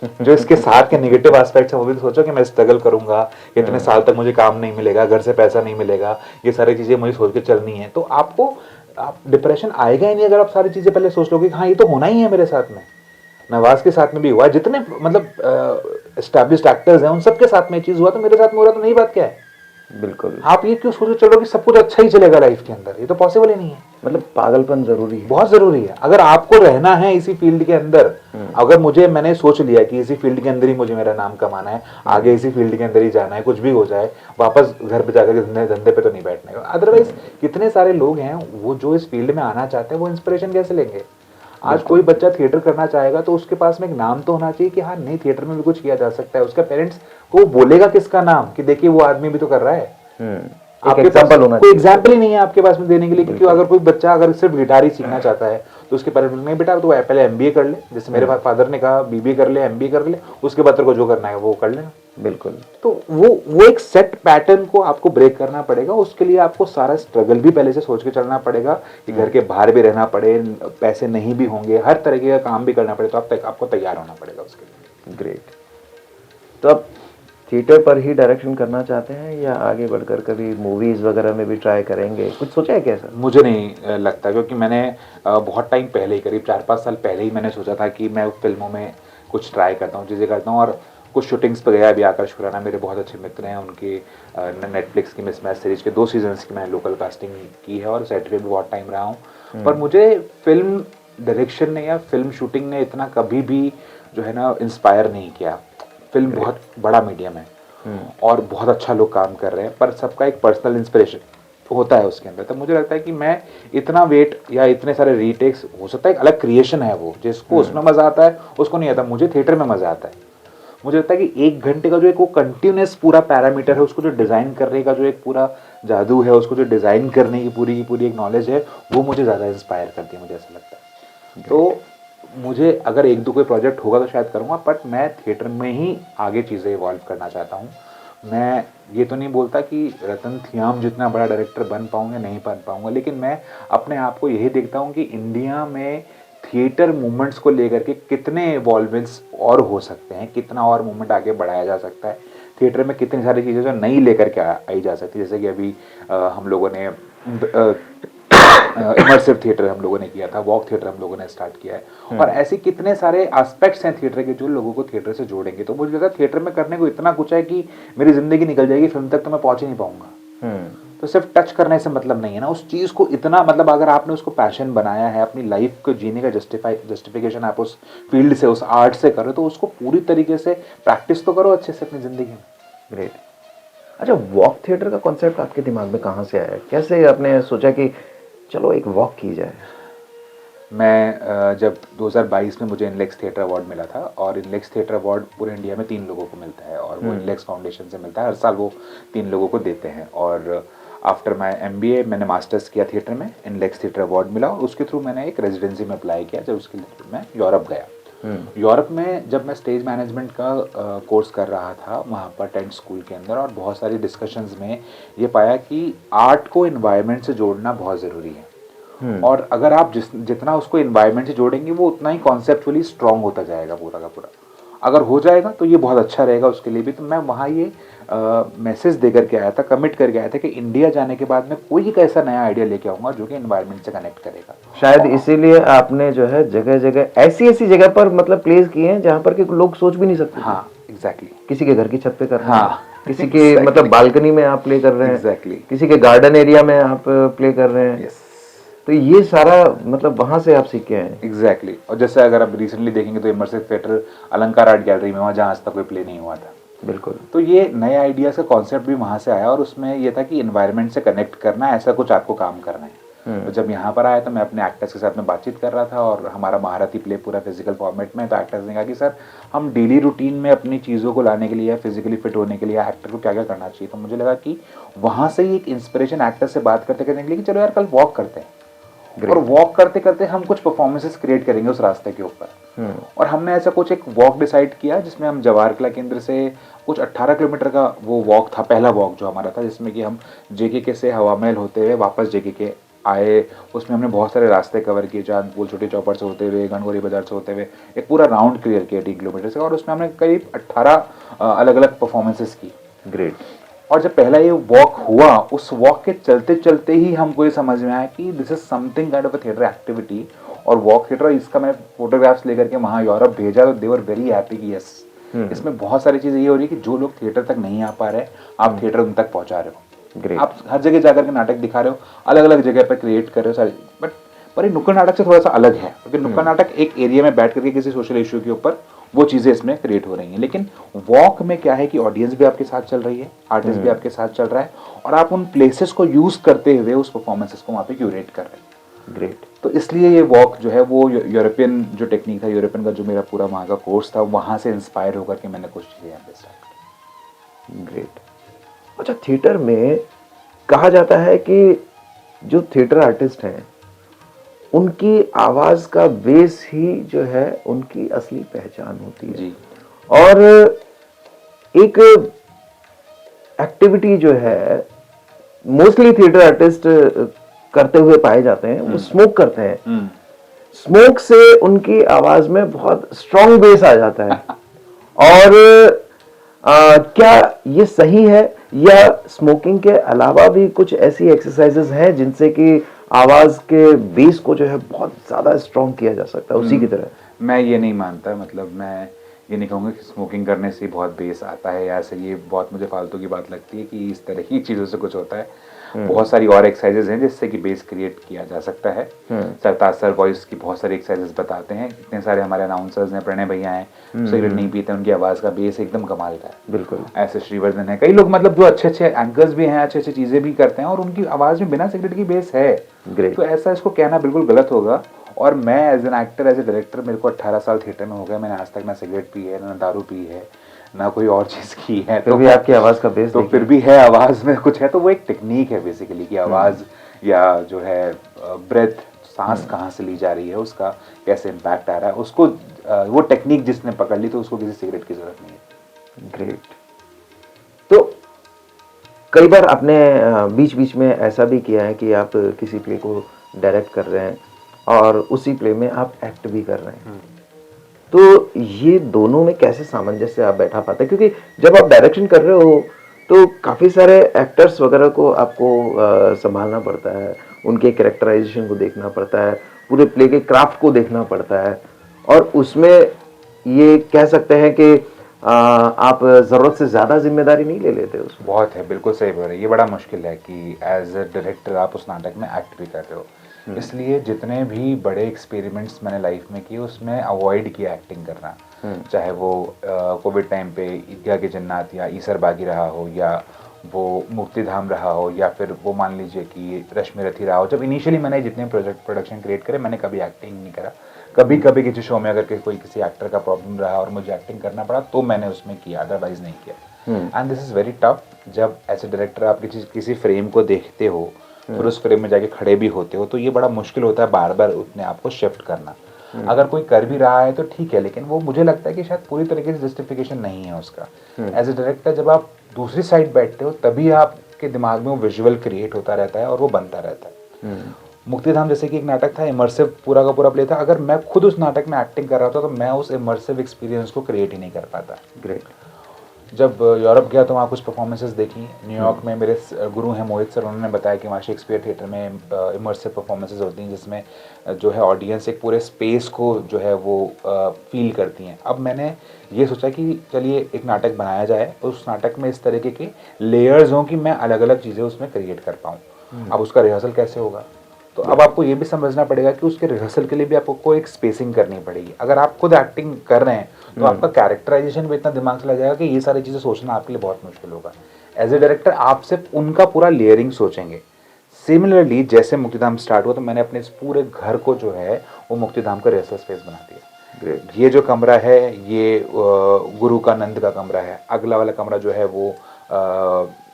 जो इसके साथ के नेगेटिव एस्पेक्ट्स है वो भी तो सोचो कि मैं स्ट्रगल करूंगा, इतने साल तक मुझे काम नहीं मिलेगा, घर से पैसा नहीं मिलेगा, ये सारी चीजें मुझे सोच के चलनी है। तो आप डिप्रेशन आएगा ही नहीं अगर आप सारी चीजें पहले सोच लोगे कि हाँ ये तो होना ही है मेरे साथ में। नवाज के साथ में भी हुआ, जितने मतलब एस्टैब्लिश्ड एक्टर्स हैं उन सबके साथ में चीज हुआ, तो मेरे साथ में हो रहा तो नई बात क्या है? बिल्कुल। आप ये क्यों सोचो चलो कि सब कुछ अच्छा ही चलेगा लाइफ के अंदर? ये तो पॉसिबल ही नहीं है। मतलब पागलपन जरूरी है, बहुत जरूरी है। अगर आपको रहना है इसी फील्ड के अंदर, अगर मैंने सोच लिया कि इसी फील्ड के अंदर ही मुझे मेरा नाम कमाना है, आगे इसी फील्ड के अंदर ही जाना है, कुछ भी हो जाए वापस घर पे जाकर धंधे पे तो नहीं बैठने का। अदरवाइज कितने सारे लोग हैं वो जो इस फील्ड में आना चाहते हैं, वो इंस्पिरेशन कैसे लेंगे? आज कोई बच्चा थिएटर करना चाहेगा तो उसके पास में एक नाम तो होना चाहिए कि हाँ नहीं, थिएटर में भी कुछ किया जा सकता है। उसका पेरेंट्स को बोलेगा किसका नाम कि देखिए वो आदमी भी तो कर रहा है। आपके पास कोई एग्जाम्पल ही नहीं है आपके पास में देने के लिए, क्योंकि अगर कोई बच्चा अगर सिर्फ गिटार ही सीखना चाहता है तो उसके पेरेंट्स नहीं, बेटा तो पहले एमबीए कर ले, जैसे मेरे फादर ने कहा बीबीए कर ले, एमबीए कर ले, उसके बाद तेरे को जो करना है वो कर लेना। बिल्कुल। तो वो एक सेट पैटर्न को आपको ब्रेक करना पड़ेगा। उसके लिए आपको सारा स्ट्रगल भी पहले से सोच के चलना पड़ेगा कि घर के बाहर भी रहना पड़े, पैसे नहीं भी होंगे, हर तरीके का काम भी करना पड़े, तो आपको तैयार होना पड़ेगा उसके लिए। ग्रेट। तो आप थिएटर पर ही डायरेक्शन करना चाहते हैं या आगे बढ़कर कभी मूवीज वगैरह में भी ट्राई करेंगे? कुछ सोचा है क्या सर? मुझे नहीं लगता, क्योंकि मैंने बहुत टाइम पहले ही, करीब 4-5 साल पहले ही मैंने सोचा था कि मैं फिल्मों में कुछ ट्राई करता हूँ, चीज़ें करता हूँ, और कुछ शूटिंग्स पे गया। अभी आकाश खुराना मेरे बहुत अच्छे मित्र हैं, उनके नेटफ्लिक्स की मिसमैच सीरीज के 2 सीजन्स की मैंने लोकल कास्टिंग की है और सेट पे भी बहुत टाइम रहा हूँ। पर मुझे फिल्म डायरेक्शन ने या फिल्म शूटिंग ने इतना कभी भी जो है ना इंस्पायर नहीं किया। फिल्म बहुत बड़ा मीडियम है और बहुत अच्छा लोग काम कर रहे हैं, पर सबका एक पर्सनल इंस्पिरेशन होता है उसके अंदर। तो मुझे लगता है कि मैं इतना वेट या इतने सारे रीटेक्स, हो सकता है एक अलग क्रिएशन है वो, जिसको उसमें मजा आता है उसको नहीं आता। मुझे थिएटर में मजा आता है। मुझे लगता है कि 1 घंटे का जो एक वो कंटिन्यूस पूरा पैरामीटर है, उसको जो डिजाइन करने का जो एक पूरा जादू है, उसको जो डिजाइन करने की पूरी एक नॉलेज है, वो मुझे ज्यादा इंस्पायर करती है, मुझे ऐसा लगता है। तो मुझे अगर 1-2 कोई प्रोजेक्ट होगा तो शायद करूँगा, बट मैं थिएटर में ही आगे चीज़ें इवॉल्व करना चाहता हूँ। मैं ये तो नहीं बोलता कि रतन थियाम जितना बड़ा डायरेक्टर बन पाऊँगा, नहीं बन पाऊँगा, लेकिन मैं अपने आप को यही देखता हूँ कि इंडिया में थिएटर मूवमेंट्स को लेकर के कितने इवॉल्वमेंट्स और हो सकते हैं, कितना और मूवमेंट आगे बढ़ाया जा सकता है। थिएटर में कितनी सारी चीज़ें जो नई लेकर के आई जा सकती है, जैसे कि अभी हम लोगों ने इमर्सिव थिएटर हम लोगों ने किया था, वॉक थिएटर हम लोगों ने स्टार्ट किया है, और ऐसे कितने सारे एस्पेक्ट्स हैं थिएटर के जो लोगों को थिएटर से जोड़ेंगे। तो मुझे लगता है थिएटर में करने को इतना कुछ है कि मेरी जिंदगी निकल जाएगी, फिल्म तक तो मैं पहुंच ही नहीं पाऊंगा। तो सिर्फ टच करने से मतलब नहीं है ना, उस चीज़ को इतना, मतलब अगर आपने उसको पैशन बनाया है, अपनी लाइफ को जीने का जस्टिफिकेशन आप उस फील्ड से, उस आर्ट से करो, तो उसको पूरी तरीके से प्रैक्टिस तो करो अच्छे से अपनी ज़िंदगी में। ग्रेट। अच्छा, वॉक थिएटर का कॉन्सेप्ट आपके दिमाग में कहाँ से आया? कैसे आपने सोचा कि चलो एक वॉक की जाए? मैं जब 2022 में मुझे इनलेक्स थिएटर अवार्ड मिला था, और इनलेक्स थिएटर अवार्ड पूरे इंडिया में 3 लोगों को मिलता है, और वो इनलेक्स फाउंडेशन से मिलता है, हर साल वो 3 लोगों को देते हैं। और आफ्टर माई MBA मैंने मास्टर्स किया थिएटर में, इनलेक्स थिएटर अवार्ड मिला, और उसके थ्रू मैंने एक रेजिडेंसी में अप्लाई किया, जब उसके लिए मैं यूरोप गया। यूरोप में जब मैं स्टेज मैनेजमेंट का कोर्स कर रहा था वहाँ पर टेंट स्कूल के अंदर, और बहुत सारी डिस्कशंस में ये पाया कि आर्ट को इन्वायरमेंट से जोड़ना बहुत ज़रूरी है, और अगर आप जितना उसको इन्वायरमेंट से जोड़ेंगे वो उतना ही कॉन्सेप्चुअली स्ट्रॉन्ग होता जाएगा पूरा का पूरा। अगर हो जाएगा तो ये बहुत अच्छा रहेगा उसके लिए भी। तो मैं वहाँ ये मैसेज दे करके आया था, कमिट करके आया था कि इंडिया जाने के बाद मैं कोई एक ऐसा नया आइडिया लेके आऊँगा जो कि इन्वायरमेंट से कनेक्ट करेगा। शायद इसीलिए आपने जो है जगह जगह ऐसी जगह पर मतलब प्लेस किए हैं जहाँ पर कि लोग सोच भी नहीं सकते। हाँ एग्जैक्टली। किसी के घर की छत पे करना, हाँ किसी के मतलब बालकनी में आप प्ले कर रहे हैं, Exactly. किसी के गार्डन एरिया में आप प्ले कर रहे हैं। यस तो ये सारा मतलब वहां से आप सीखे हैं। एग्जैक्टली और जैसे अगर आप रिसेंटली देखेंगे तो इमर्सिव थिएटर अलंकार आर्ट गैलरी में वहाँ जहाँ आज तक कोई प्ले नहीं हुआ था। बिल्कुल। तो ये नए आइडियाज का कॉन्सेप्ट भी वहाँ से आया और उसमें ये था कि इन्वायरमेंट से कनेक्ट करना है, ऐसा कुछ आपको काम करना है। तो जब यहाँ पर आया तो मैं अपने एक्टर्स के साथ में बातचीत कर रहा था और हमारा महारथी प्ले पूरा फिजिकल फॉर्मेट में। तो एक्टर्स ने कहा कि सर हम डेली रूटीन में अपनी चीज़ों को लाने के लिए या फिजिकली फिट होने के लिए एक्टर को क्या क्या करना चाहिए। तो मुझे लगा कि वहाँ से ही एक इंस्पिरेशन एक्टर से बात करते करने के लिए कि चलो यार कल वॉक करते हैं और वॉक करते करते हम कुछ परफॉर्मेंसेस क्रिएट करेंगे उस रास्ते के ऊपर। और हमने ऐसा कुछ एक वॉक डिसाइड किया जिसमें हम जवाहर कला केंद्र से कुछ 18 किलोमीटर का वो वॉक था, पहला वॉक जो हमारा था, जिसमें कि हम जेके से हवा महल होते हुए वापस जेके आए। उसमें हमने बहुत सारे रास्ते कवर किए, चांदपुर छोटे चौपड़ से होते हुए, गणगौरी बाजार से होते हुए एक पूरा राउंड क्लियर किया 3 किलोमीटर से। और उसमें हमने करीब 18 अलग अलग परफॉर्मेंसेस की। ग्रेट। और जब पहला ये वॉक हुआ, उस वॉक के चलते चलते ही हमको ये समझ में आया कि this is something kind of a theatre activity और वॉक थिएटर। इसका मैं फोटोग्राफ्स लेकर के वहाँ यूरोप भेजा तो दे वर वेरी हैप्पी कि यस इसमें बहुत सारी चीजें ये हो रही है कि जो लोग थिएटर तक नहीं आ पा रहे आप थिएटर उन तक पहुंचा रहे हो। Great. आप हर जगह जाकर के नाटक दिखा रहे हो, अलग अलग जगह पर क्रिएट कर रहे हो सारी। बट पर ये नुक्कड़ नाटक से थोड़ा सा अलग है क्योंकि नुक्कड़ नाटक एक एरिया में बैठ करके किसी सोशल इशू के ऊपर वो चीजें इसमें क्रिएट हो रही हैं। लेकिन वॉक में क्या है कि ऑडियंस भी आपके साथ चल रही है, आर्टिस्ट भी आपके साथ चल रहा है और आप उन प्लेसेस को यूज करते हुए उस परफॉर्मेंसेस को वहाँ पे क्यूरेट कर रहे हैं। ग्रेट। तो इसलिए ये वॉक जो है वो यूरोपियन जो टेक्निक था, यूरोपियन का जो मेरा पूरा वहाँ का कोर्स था, वहाँ से इंस्पायर होकर के मैंने कुछ चीज़ें यहाँ पे स्टार्ट की। ग्रेट। अच्छा, थिएटर में कहा जाता है कि जो थिएटर आर्टिस्ट हैं उनकी आवाज का बेस ही जो है उनकी असली पहचान होती है। जी। और एक एक्टिविटी जो है मोस्टली थिएटर आर्टिस्ट करते हुए पाए जाते हैं, वो स्मोक करते हैं। स्मोक से उनकी आवाज में बहुत स्ट्रॉन्ग बेस आ जाता है। और क्या ये सही है या स्मोकिंग के अलावा भी कुछ ऐसी एक्सरसाइजेस हैं जिनसे कि आवाज के बेस को जो है बहुत ज्यादा स्ट्रॉन्ग किया जा सकता है उसी की तरह? मैं ये नहीं मानता, मतलब मैं ये नहीं कहूँगा कि स्मोकिंग करने से बहुत बेस आता है या ऐसे, ये बहुत मुझे फालतू की बात लगती है कि इस तरह की चीज़ों से कुछ होता है। बहुत सारी और एक्सरसाइजेज हैं जिससे कि बेस क्रिएट किया जा सकता है। सरताज सर वॉइस की बहुत सारी एक्सरसाइजेज बताते हैं, इतने सारे हमारे अनाउंसर्स हैं, प्रणय भैया हैं, सिगरेट नहीं पीते, उनकी आवाज़ का बेस एकदम कमाल का है। बिल्कुल। ऐसे श्रीवर्धन है, कई लोग मतलब जो अच्छे अच्छे एंकर्स भी हैं, अच्छे अच्छे चीज़ें भी करते हैं और उनकी आवाज़ में बिना सिगरेट की बेस है। Great. तो ऐसा इसको कहना बिल्कुल गलत होगा। और मैं as an actor, as a director, मेरे को 18 साल थिएटर में हो गया, मैंने आज तक ना सिगरेट पी है, ना दारू पी है, ना कोई और चीज़ की है। तो भी आपकी आवाज का बेस तो फिर भी है, आवाज़ में कुछ है। तो वो एक टेक्निक है बेसिकली कि आवाज़ या जो है ब्रेथ, सांस कहाँ से ली जा रही है, उसका कैसे इम्पैक्ट आ रहा है, उसको वो टेक्निक जिसने पकड़ ली तो उसको किसी सिगरेट की जरूरत नहीं है। ग्रेट। तो कई बार आपने बीच बीच में ऐसा भी किया है कि आप किसी प्ले को डायरेक्ट कर रहे हैं और उसी प्ले में आप एक्ट भी कर रहे हैं। तो ये दोनों में कैसे सामंजस्य आप बैठा पाते हैं? क्योंकि जब आप डायरेक्शन कर रहे हो तो काफ़ी सारे एक्टर्स वगैरह को आपको संभालना पड़ता है, उनके कैरेक्टराइजेशन को देखना पड़ता है, पूरे प्ले के क्राफ्ट को देखना पड़ता है और उसमें ये कह सकते हैं कि आप ज़रूरत से ज़्यादा जिम्मेदारी नहीं ले लेते उसमें। बहुत है, बिल्कुल सही बोल रहे हैं। ये बड़ा मुश्किल है कि एज ए डायरेक्टर आप उस नाटक में एक्ट भी कर रहे हो। इसलिए जितने भी बड़े एक्सपेरिमेंट्स मैंने लाइफ में किए उसमें अवॉइड किया एक्टिंग करना। चाहे वो कोविड टाइम पे ईदगाह के जन्नत या ईसर बागी रहा हो, या वो मुक्तिधाम रहा हो, या फिर वो मान लीजिए कि रश्मि रथी रहा हो। जब इनिशियली मैंने जितने प्रोडक्शन क्रिएट करे, मैंने कभी एक्टिंग नहीं करा। कभी कभी किसी शो में अगर कोई किसी एक्टर का प्रॉब्लम रहा और मुझे एक्टिंग करना पड़ा तो मैंने उसमें किया, अदरवाइज नहीं किया। And this is very tough. जब एज ए डायरेक्टर आप किसी फ्रेम को देखते हो, फिर उस फ्रेम में जाके खड़े भी होते हो, तो ये बड़ा मुश्किल होता है बार बार अपने आप को शिफ्ट करना। अगर कोई कर भी रहा है तो ठीक है, लेकिन वो मुझे लगता है कि शायद पूरी तरीके से जस्टिफिकेशन नहीं है उसका। एज ए डायरेक्टर जब आप दूसरी साइड बैठते हो तभी आपके दिमाग में वो विजुअल क्रिएट होता रहता है और वो बनता रहता है। मुक्तिधाम जैसे कि एक नाटक था, इमर्सिव पूरा का पूरा प्ले था। अगर मैं खुद उस नाटक में एक्टिंग कर रहा था तो मैं उस इमर्सिव एक्सपीरियंस को क्रिएट ही नहीं कर पाता। ग्रेट। जब यूरोप गया तो वहाँ कुछ परफॉर्मेंसेस देखी। न्यूयॉर्क में मेरे गुरु हैं मोहित सर, उन्होंने बताया कि वहाँ शेक्सपियर थिएटर में इमर्सिव परफॉर्मेंसेस होती हैं जिसमें जो है ऑडियंस एक पूरे स्पेस को जो है वो फील करती हैं। अब मैंने ये सोचा कि चलिए एक नाटक बनाया जाए, उस नाटक में इस तरीके के लेयर्स हों कि मैं अलग अलग चीज़ें उसमें क्रिएट कर पाऊँ। अब उसका रिहर्सल कैसे होगा, तो अब आपको ये भी समझना पड़ेगा कि उसके रिहर्सल के लिए भी आपको एक स्पेसिंग करनी पड़ेगी। अगर आप खुद एक्टिंग कर रहे हैं तो आपका कैरेक्टराइजेशन भी इतना दिमाग से लग जाएगा कि ये सारी चीज़ें सोचना आपके लिए बहुत मुश्किल होगा। एज ए डायरेक्टर आप सिर्फ उनका पूरा लेयरिंग सोचेंगे। सिमिलरली जैसे मुक्तिधाम स्टार्ट हुआ तो मैंने अपने इस पूरे घर को जो है वो मुक्तिधाम का रिहर्सल स्पेस बना दिया। ग्रेट। ये जो कमरा है ये गुरु का नंद का कमरा है। अगला वाला कमरा जो है वो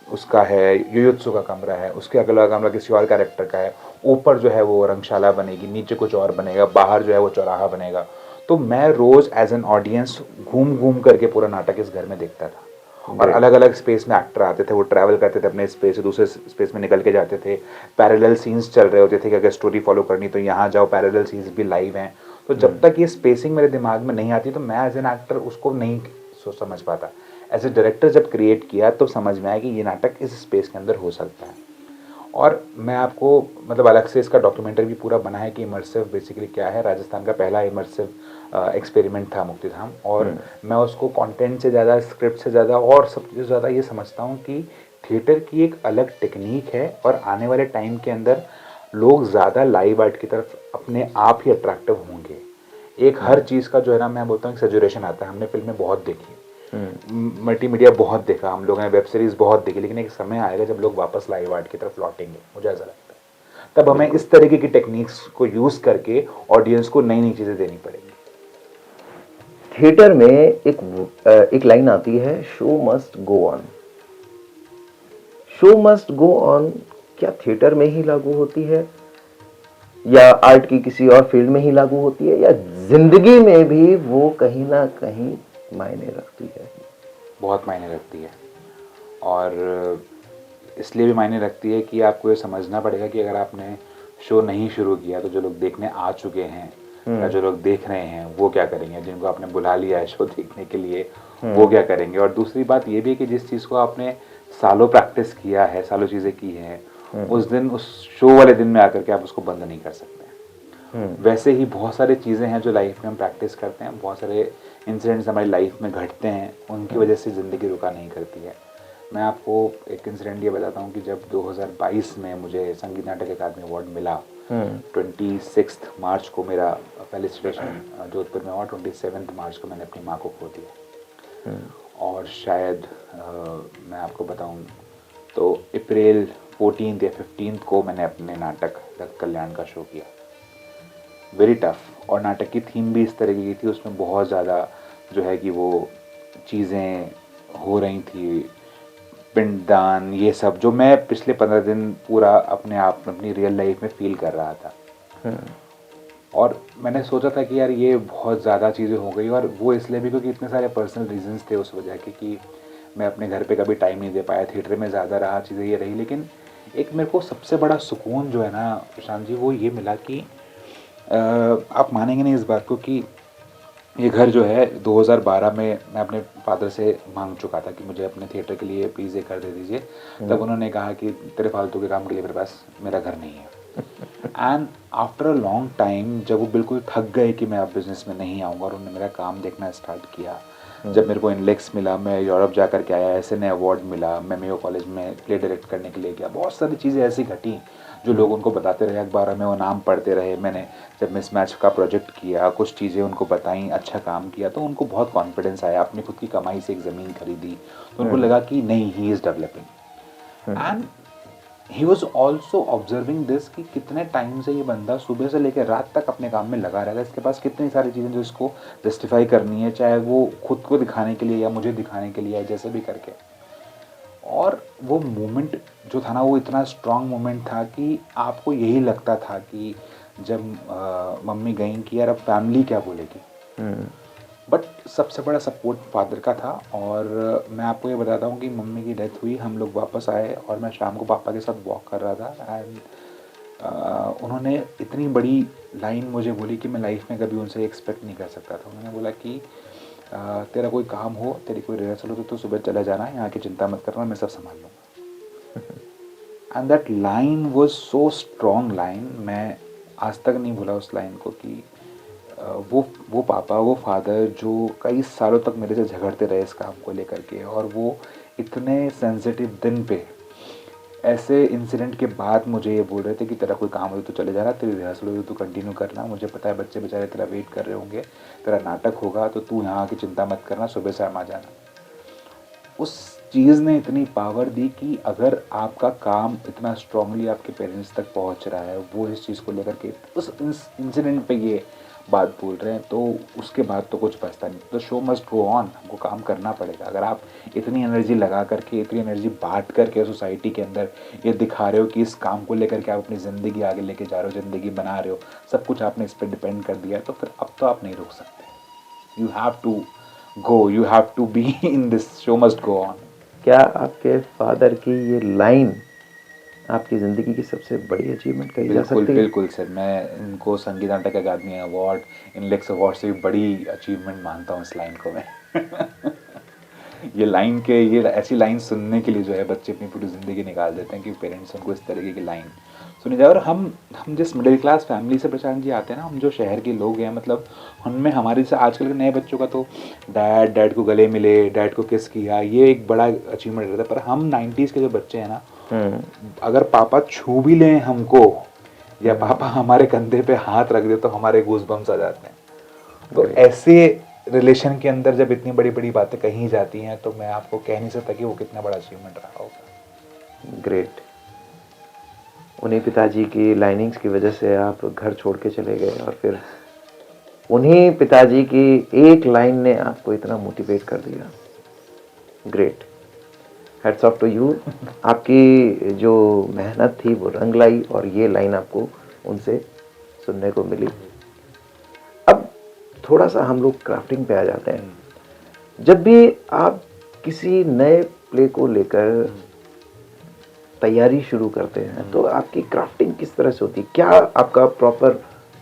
उसका है युयुत्सु का कमरा है। उसके अगला कमरा किसी और कैरेक्टर का है। ऊपर जो है वो रंगशाला बनेगी, नीचे कुछ और बनेगा, बाहर जो है वो चौराहा बनेगा। तो मैं रोज एज एन ऑडियंस घूम घूम करके पूरा नाटक इस घर में देखता था। और अलग अलग स्पेस में एक्टर आते थे, वो ट्रैवल करते थे अपने स्पेस से दूसरे स्पेस में निकल के जाते थे। पैरेलल सीन्स चल रहे होते थे कि अगर स्टोरी फॉलो करनी तो यहाँ जाओ, पैरेलल सीन्स भी लाइव हैं। तो जब तक ये स्पेसिंग मेरे दिमाग में नहीं आती तो मैं एज एन एक्टर उसको नहीं समझ पाता। एज ए डायरेक्टर जब क्रिएट किया तो समझ में आया कि ये नाटक इस स्पेस के अंदर हो सकता है। और मैं आपको मतलब अलग से इसका डॉक्यूमेंट्री भी पूरा बना है कि इमर्सिव बेसिकली क्या है। राजस्थान का पहला इमर्सिव एक्सपेरिमेंट था मुक्तिधाम। और मैं उसको कंटेंट से ज़्यादा, स्क्रिप्ट से ज़्यादा और सब चीज़ ज़्यादा ये समझता हूँ कि थिएटर की एक अलग टेक्निक है और आने वाले टाइम के अंदर लोग ज़्यादा लाइव आर्ट की तरफ अपने आप ही अट्रैक्टिव होंगे। एक हर चीज़ का जो है ना, मैं बोलता हूँ सैचुरेशन आता है। हमने फिल्में बहुत देखी, मल्टीमीडिया बहुत देखा, हम लोगों ने वेब सीरीज बहुत देखी, लेकिन एक समय आएगा जब लोग वापस लाइव आर्ट की तरफ लौटेंगे, मुझे ऐसा लगता है। तब हमें इस तरीके की टेक्निक्स को यूज करके ऑडियंस को नई नई चीजें देनी पड़ेगी। थिएटर में एक लाइन आती है, show must go on. Show must go on क्या थिएटर में ही लागू होती है या आर्ट की किसी और फील्ड में ही लागू होती है या जिंदगी में भी वो कहीं ना कहीं मायने रखती है? बहुत मायने रखती है। और इसलिए भी मायने रखती है कि आपको ये समझना पड़ेगा कि अगर आपने शो नहीं शुरू किया तो जो लोग देखने आ चुके हैं या जो लोग देख रहे हैं वो क्या करेंगे, जिनको आपने बुला लिया है शो देखने के लिए वो क्या करेंगे। और दूसरी बात ये भी है कि जिस चीज़ को आपने सालों प्रैक्टिस किया है, सालों चीज़ें की हैं, उस दिन उस शो वाले दिन में आकर के आप उसको बंद नहीं कर सकते। वैसे ही बहुत सारी चीज़ें हैं जो लाइफ में हम प्रैक्टिस करते हैं, बहुत सारे इंसिडेंट्स हमारी लाइफ में घटते हैं, उनकी वजह से ज़िंदगी रुका नहीं करती है। मैं आपको एक इंसिडेंट ये बताता हूँ कि जब 2022 में मुझे संगीत नाटक अकादमी अवार्ड मिला, 26 मार्च को मेरा फेलिसिटेशन जोधपुर में हुआ। 27 मार्च को मैंने अपनी माँ को खो दिया। और शायद मैं आपको बताऊँ तो अप्रैल 14 या 15 को मैंने अपने नाटक रक्त कल्याण का शो किया। Very tough. और नाटक की थीम भी इस तरीके की थी, उसमें बहुत ज़्यादा जो है कि वो चीज़ें हो रही थी, पिंडदान, ये सब जो मैं पिछले 15 दिन पूरा अपने आप में अपनी रियल लाइफ में फील कर रहा था। और मैंने सोचा था कि यार ये बहुत ज़्यादा चीज़ें हो गई, और वो इसलिए भी क्योंकि इतने सारे पर्सनल रीजंस थे उस वजह के कि मैं अपने घर पे कभी टाइम नहीं दे पाया, थिएटर में ज़्यादा रहा, चीज़ें ये रही। लेकिन एक मेरे को सबसे बड़ा सुकून जो है ना प्रशांत जी, वो ये मिला कि आप मानेंगे नहीं इस बात को कि ये घर जो है 2012 में मैं अपने फादर से मांग चुका था कि मुझे अपने थिएटर के लिए प्लीज़ ये घर दे दीजिए। तब उन्होंने कहा कि तेरे फालतू के काम के लिए मेरे पास मेरा घर नहीं है। And after a long time जब वो बिल्कुल थक गए कि मैं अब बिज़नेस में नहीं आऊँगा, और उन्होंने मेरा काम देखना स्टार्ट किया, जब मेरे को इनलेक्स मिला, मैं यूरोप जा कर के आया, SNA अवार्ड मिला, मैं मेयो कॉलेज में प्ले डायरेक्ट करने के लिए गया, बहुत सारी चीज़ें ऐसी घटी जो लोग उनको बताते रहे, अखबारों में वो नाम पढ़ते रहे। मैंने जब मिसमैच का प्रोजेक्ट किया, कुछ चीज़ें उनको बताई, अच्छा काम किया, तो उनको बहुत कॉन्फिडेंस आया। अपनी खुद की कमाई से एक ज़मीन खरीदी तो उनको लगा कि नहीं, he is developing. And he was also observing this कि कितने टाइम से ये बंदा सुबह से लेकर रात तक अपने काम में लगा रहता है, इसके पास कितनी सारी चीज़ें जो इसको जस्टिफाई करनी है, चाहे वो खुद को दिखाने के लिए या मुझे दिखाने के लिए या जैसे भी करके। और वो मोमेंट जो था ना, वो इतना स्ट्रॉन्ग मोमेंट था कि आपको यही लगता था कि जब मम्मी गई कि यार अब फैमिली क्या बोलेगी। बट सबसे बड़ा सपोर्ट फादर का था। और मैं आपको ये बताता हूँ कि मम्मी की डेथ हुई, हम लोग वापस आए और मैं शाम को पापा के साथ वॉक कर रहा था, एंड उन्होंने इतनी बड़ी लाइन मुझे बोली कि मैं लाइफ में कभी उनसे एक्सपेक्ट नहीं कर सकता था। उन्होंने बोला कि तेरा कोई काम हो, तेरी कोई रिहर्सल हो तो तू सुबह चला जाना, यहाँ की चिंता मत करना, मैं सब संभाल लूँगा। And that line was so strong line, मैं आज तक नहीं भूला उस लाइन को कि वो पापा, वो फादर जो कई सालों तक मेरे से झगड़ते रहे इस काम को लेकर के, और वो इतने सेंसिटिव दिन पे ऐसे इंसिडेंट के बाद मुझे ये बोल रहे थे कि तेरा कोई काम हो तो चले जाना, तेरी रिहर्सल हो तो कंटिन्यू करना, मुझे पता है बच्चे बेचारे तेरा वेट कर रहे होंगे, तेरा नाटक होगा तो तू यहाँ की चिंता मत करना, सुबह शाम आ जाना। उस चीज़ ने इतनी पावर दी कि अगर आपका काम इतना स्ट्रांगली आपके पेरेंट्स तक पहुँच रहा है, वो इस चीज़ को लेकर के उस इंसिडेंट पे ये बात बोल रहे हैं, तो उसके बाद तो कुछ बचता नहीं। तो शो मस्ट गो ऑन, हमको काम करना पड़ेगा। अगर आप इतनी एनर्जी लगा करके, इतनी एनर्जी बांट करके सोसाइटी के अंदर ये दिखा रहे हो कि इस काम को लेकर के आप अपनी ज़िंदगी आगे लेके जा रहे हो, ज़िंदगी बना रहे हो, सब कुछ आपने इस पर डिपेंड कर दिया है, तो फिर अब तो आप नहीं रुक सकते। You have to go, you have to be in this, show must go on. क्या आपके फादर की ये लाइन आपकी ज़िंदगी की सबसे बड़ी अचीवमेंट कही जा बिल्कुल सकती है? बिल्कुल सर, मैं इनको संगीत नाटक अकादमी अवार्ड, इनलेक्स अवार्ड से भी बड़ी अचीवमेंट मानता हूँ इस लाइन को मैं। ये लाइन के, ये ऐसी लाइन सुनने के लिए जो है बच्चे अपनी पूरी ज़िंदगी निकाल देते हैं कि पेरेंट्स उनको इस तरीके की लाइन सुनी जाए। और हम जिस मिडिल क्लास फैमिली से प्रशांत जी आते हैं ना, हम जो शहर के लोग हैं, मतलब उनमें हमारे से आजकल के नए बच्चों का तो डैड को गले मिले, डैड को किस किया, ये एक बड़ा अचीवमेंट रहता है। पर हम 90s के जो बच्चे हैं ना, अगर पापा छू भी लें हमको या पापा हमारे कंधे पे हाथ रख दे तो हमारे गूज़बम्स आ जाते हैं। तो ऐसे रिलेशन के अंदर जब इतनी बड़ी बड़ी बातें कही जाती हैं, तो मैं आपको कह नहीं सकता कि वो कितना बड़ा अचीवमेंट रहा होगा। ग्रेट। उन्हीं पिताजी की लाइनिंग्स की वजह से आप घर छोड़ के चले गए, और फिर उन्हीं पिताजी की एक लाइन ने आपको इतना मोटिवेट कर दिया। Great, hats off to you. आपकी जो मेहनत थी वो रंग लाई, और ये लाइन आपको उनसे सुनने को मिली। अब थोड़ा सा हम लोग क्राफ्टिंग पे आ जाते हैं। जब भी आप किसी नए प्ले को लेकर तैयारी शुरू करते हैं, तो आपकी क्राफ्टिंग किस तरह से होती है? क्या आपका प्रॉपर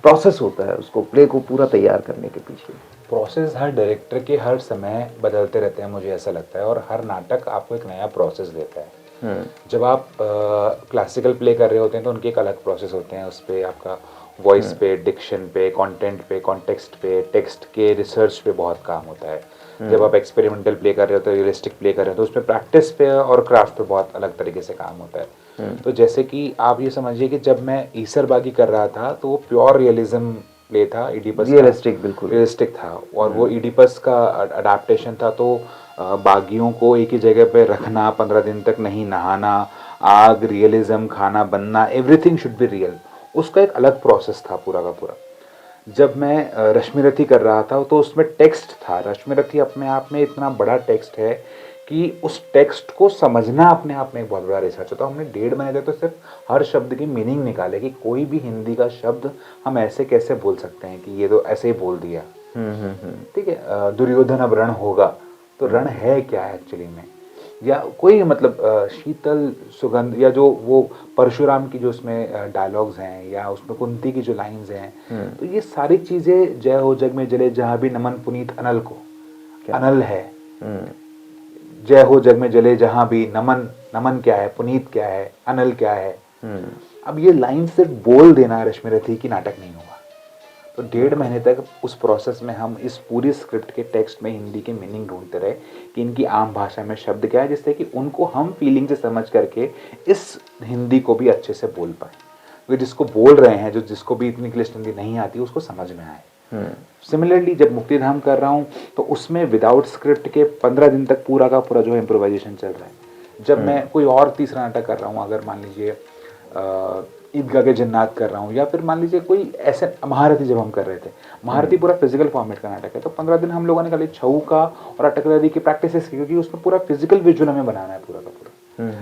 प्रोसेस होता है उसको, प्ले को पूरा तैयार करने के पीछे? प्रोसेस हर डायरेक्टर के हर समय बदलते रहते हैं, मुझे ऐसा लगता है, और हर नाटक आपको एक नया प्रोसेस देता है। जब आप क्लासिकल प्ले कर रहे होते हैं तो उनके एक अलग प्रोसेस होते हैं, उस पर आपका वॉइस पे, डिक्शन पे, कंटेंट पे, कॉन्टेक्स्ट पे, टेक्स्ट के रिसर्च पे बहुत काम होता है। जब आप एक्सपेरिमेंटल प्ले कर रहे हो तो रियलिस्टिक प्ले कर रहे हो तो उसमें प्रैक्टिस पे और क्राफ्ट पे बहुत अलग तरीके से काम होता है। तो जैसे कि आप ये समझिए कि जब मैं ईसरबागी कर रहा था तो वो प्योर रियलिज्म प्ले था, इडिपस रियलिस्टिक, बिल्कुल रियलिस्टिक था, और वो इडिपस का अडेप्टेशन था। तो बागियों को एक ही जगह पे रखना, 15 दिन तक नहीं नहाना, आग, रियलिज्म, खाना बनना, एवरीथिंग शुड बी रियल, उसका एक अलग प्रोसेस था पूरा का पूरा। जब मैं रश्मिरथी कर रहा था तो उसमें टेक्स्ट था। रश्मिरथी अपने आप में इतना बड़ा टेक्स्ट है कि उस टेक्स्ट को समझना अपने आप में एक बहुत बड़ा रिसर्च होता है। हमने 1.5 महीने तक तो सिर्फ हर शब्द की मीनिंग निकाले कि कोई भी हिंदी का शब्द हम ऐसे कैसे बोल सकते हैं कि ये तो ऐसे ही बोल दिया, ठीक है। दुर्योधन अब रण होगा, तो रण है क्या एक्चुअली में, या कोई मतलब शीतल सुगंध, या जो वो परशुराम की जो उसमें डायलॉग्स हैं, या उसमें कुंती की जो लाइंस हैं, तो ये सारी चीज़ें, जय हो जग में जले जहाँ भी नमन पुनीत अनल को, अनल है, जय हो जग में जले जहाँ भी नमन, नमन क्या है, पुनीत क्या है, अनल क्या है। अब ये लाइन सिर्फ बोल देना रश्मिरथी की नाटक नहीं होगा। तो 1.5 महीने तक उस प्रोसेस में हम इस पूरी स्क्रिप्ट के टेक्स्ट में हिंदी के मीनिंग ढूंढते रहे कि इनकी आम भाषा में शब्द क्या है, जिससे कि उनको हम फीलिंग से समझ करके इस हिंदी को भी अच्छे से बोल पाए, क्योंकि जिसको बोल रहे हैं, जो जिसको भी इतनी क्लिष्ट हिंदी नहीं आती उसको समझ में आए। सिमिलरली जब मुक्तिधाम कर रहा हूँ तो उसमें विदाउट स्क्रिप्ट के 15 दिन तक पूरा का पूरा जो है इम्प्रोवाइजेशन चल रहा है। जब मैं कोई और तीसरा नाटक कर रहा हूँ, अगर मान लीजिए ईदगाह के जन्नात कर रहा हूँ, या फिर मान लीजिए कोई ऐसे महारथी जब हम कर रहे थे, महारथी पूरा फिजिकल फॉर्मेट का नाटक है, तो 15 दिन हम लोगों ने खाली छऊ का और अटकलरी की प्रैक्टिस की, क्योंकि उसमें पूरा फिजिकल विजुअल हमें बनाना है पूरा का पूरा।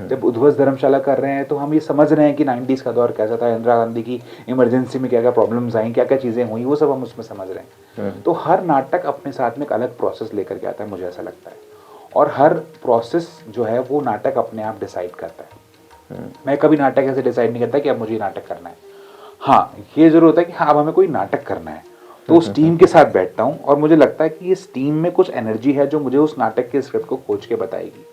जब उध्वस्त धर्मशाला कर रहे हैं तो हम ये समझ रहे हैं कि 90s का दौर कैसा था, इंदिरा गांधी की इमरजेंसी में क्या क्या प्रॉब्लम्स आई, क्या क्या चीज़ें हुई, वो सब हम उसमें समझ रहे हैं। तो हर नाटक अपने साथ में एक अलग प्रोसेस लेकर के आता है, मुझे ऐसा लगता है, और हर प्रोसेस जो है वो नाटक अपने आप डिसाइड करता है। मैं कभी नाटक ऐसे डिसाइड नहीं करता कि अब मुझे नाटक करना है। हाँ, ये जरूर होता है कि हाँ अब हमें कोई नाटक करना है, तो उस टीम के साथ बैठता हूँ और मुझे लगता है कि इस टीम में कुछ एनर्जी है जो मुझे उस नाटक के स्क्रिप्ट को खोज के बताएगी।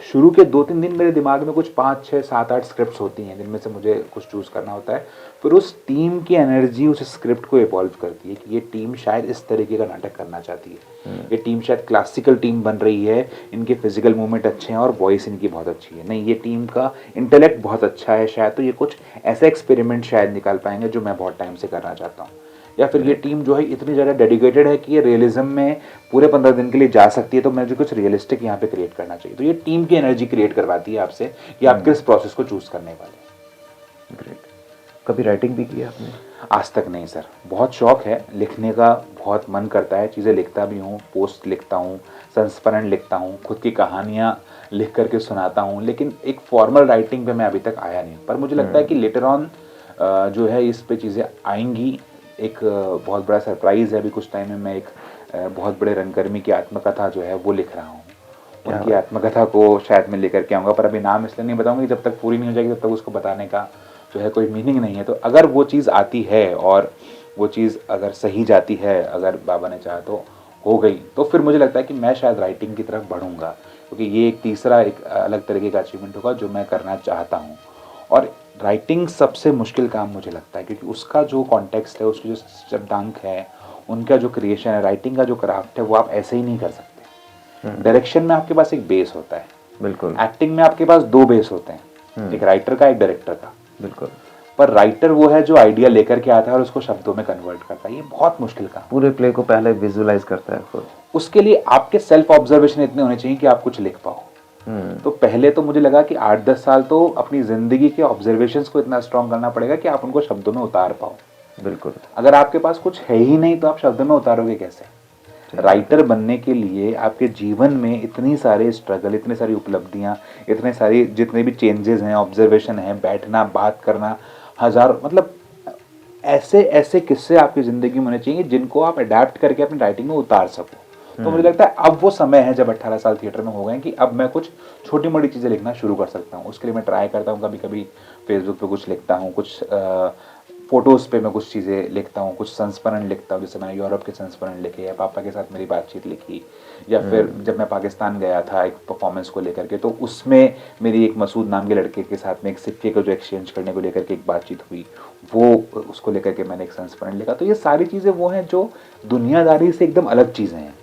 शुरू के 2-3 दिन मेरे दिमाग में कुछ 5, 6, 7, 8 स्क्रिप्ट्स होती हैं जिनमें से मुझे कुछ चूज करना होता है। फिर उस टीम की एनर्जी उस स्क्रिप्ट को इवॉल्व करती है कि ये टीम शायद इस तरीके का नाटक करना चाहती है, ये टीम शायद क्लासिकल टीम बन रही है, इनके फिजिकल मूवमेंट अच्छे हैं और वॉइस इनकी बहुत अच्छी है, नहीं ये टीम का इंटेलेक्ट बहुत अच्छा है शायद, तो ये कुछ ऐसा एक्सपेरिमेंट शायद निकाल पाएंगे जो मैं बहुत टाइम से करना चाहता हूँ। या फिर ये टीम जो है इतनी ज़्यादा डेडिकेटेड है कि ये रियलिज्म में पूरे 15 दिन के लिए जा सकती है, तो मुझे कुछ रियलिस्टिक यहाँ पे क्रिएट करना चाहिए। तो ये टीम की एनर्जी क्रिएट करवाती है आपसे कि आप किस प्रोसेस को चूज करने वाले। ग्रेट। कभी राइटिंग भी की आपने? आज तक नहीं सर, बहुत शौक है लिखने का, बहुत मन करता है, चीज़ें लिखता भी हूँ, पोस्ट लिखता हूँ, संस्मरण लिखता हूँ, खुद की कहानियाँ लिख करके सुनाता हूँ, लेकिन एक फॉर्मल राइटिंग पे मैं अभी तक आया नहीं। पर मुझे लगता है कि लेटर ऑन जो है इस पे चीज़ें आएंगी। एक बहुत बड़ा सरप्राइज़ है, अभी कुछ टाइम में मैं एक बहुत बड़े रंगकर्मी की आत्मकथा जो है वो लिख रहा हूँ। उनकी आत्मकथा को शायद मैं लेकर के आऊँगा, पर अभी नाम इसलिए नहीं बताऊँगा कि जब तक पूरी नहीं हो जाएगी तब तक उसको बताने का जो है कोई मीनिंग नहीं है। तो अगर वो चीज़ आती है और वो चीज़ अगर सही जाती है, अगर बाबा ने चाहा तो हो गई, तो फिर मुझे लगता है कि मैं शायद राइटिंग की तरफ बढ़ूँगा, क्योंकि ये एक तीसरा एक अलग तरीके का अचीवमेंट होगा जो मैं करना चाहता हूँ। और राइटिंग सबसे मुश्किल काम मुझे लगता है, क्योंकि उसका जो कॉन्टेक्स्ट है, उसकी जो शब्दांक है, उनका जो क्रिएशन है, राइटिंग का जो क्राफ्ट है, वो आप ऐसे ही नहीं कर सकते। डायरेक्शन में आपके पास एक बेस होता है, बिल्कुल। एक्टिंग में आपके पास 2 बेस होते हैं, एक राइटर का, एक डायरेक्टर का। बिल्कुल। पर राइटर वो है जो आइडिया लेकर के आता है और उसको शब्दों में कन्वर्ट करता है, ये बहुत मुश्किल काम। पूरे प्ले को पहले विजुअलाइज करता है खुद। उसके लिए आपके सेल्फ ऑब्जर्वेशन इतने होने चाहिए कि आप कुछ लिख पाओ। तो पहले तो मुझे लगा कि 8-10 साल तो अपनी जिंदगी के ऑब्जर्वेशंस को इतना स्ट्रॉन्ग करना पड़ेगा कि आप उनको शब्दों में उतार पाओ। बिल्कुल। अगर आपके पास कुछ है ही नहीं तो आप शब्दों में उतारोगे कैसे? राइटर बनने के लिए आपके जीवन में इतनी सारे स्ट्रगल, इतनी सारी उपलब्धियां, इतने सारी जितने भी चेंजेस हैं, ऑब्जर्वेशन है, बैठना, बात करना, हजार मतलब ऐसे ऐसे किस्से आपकी जिंदगी में होने चाहिए जिनको आप अडेप्ट करके अपनी राइटिंग में उतार सको। तो मुझे लगता है अब वो समय है जब 18 साल थिएटर में हो गए कि अब मैं कुछ छोटी मोटी चीज़ें लिखना शुरू कर सकता हूँ। उसके लिए मैं ट्राई करता हूँ, कभी कभी फेसबुक पे कुछ लिखता हूँ, कुछ फोटोज़ पे मैं कुछ चीज़ें लिखता हूँ, कुछ संस्मरण लिखता हूँ, जैसे मैंने यूरोप के संस्मरण लिखे या पापा के साथ मेरी बातचीत लिखी, या फिर जब मैं पाकिस्तान गया था एक परफॉर्मेंस को लेकर के, तो उसमें मेरी एक मसूद नाम के लड़के के साथ में एक सिक्के को जो एक्सचेंज करने को लेकर के एक बातचीत हुई, वो उसको लेकर के मैंने एक संस्मरण लिखा। तो ये सारी चीज़ें वो हैं जो दुनियादारी से एकदम अलग चीज़ें हैं।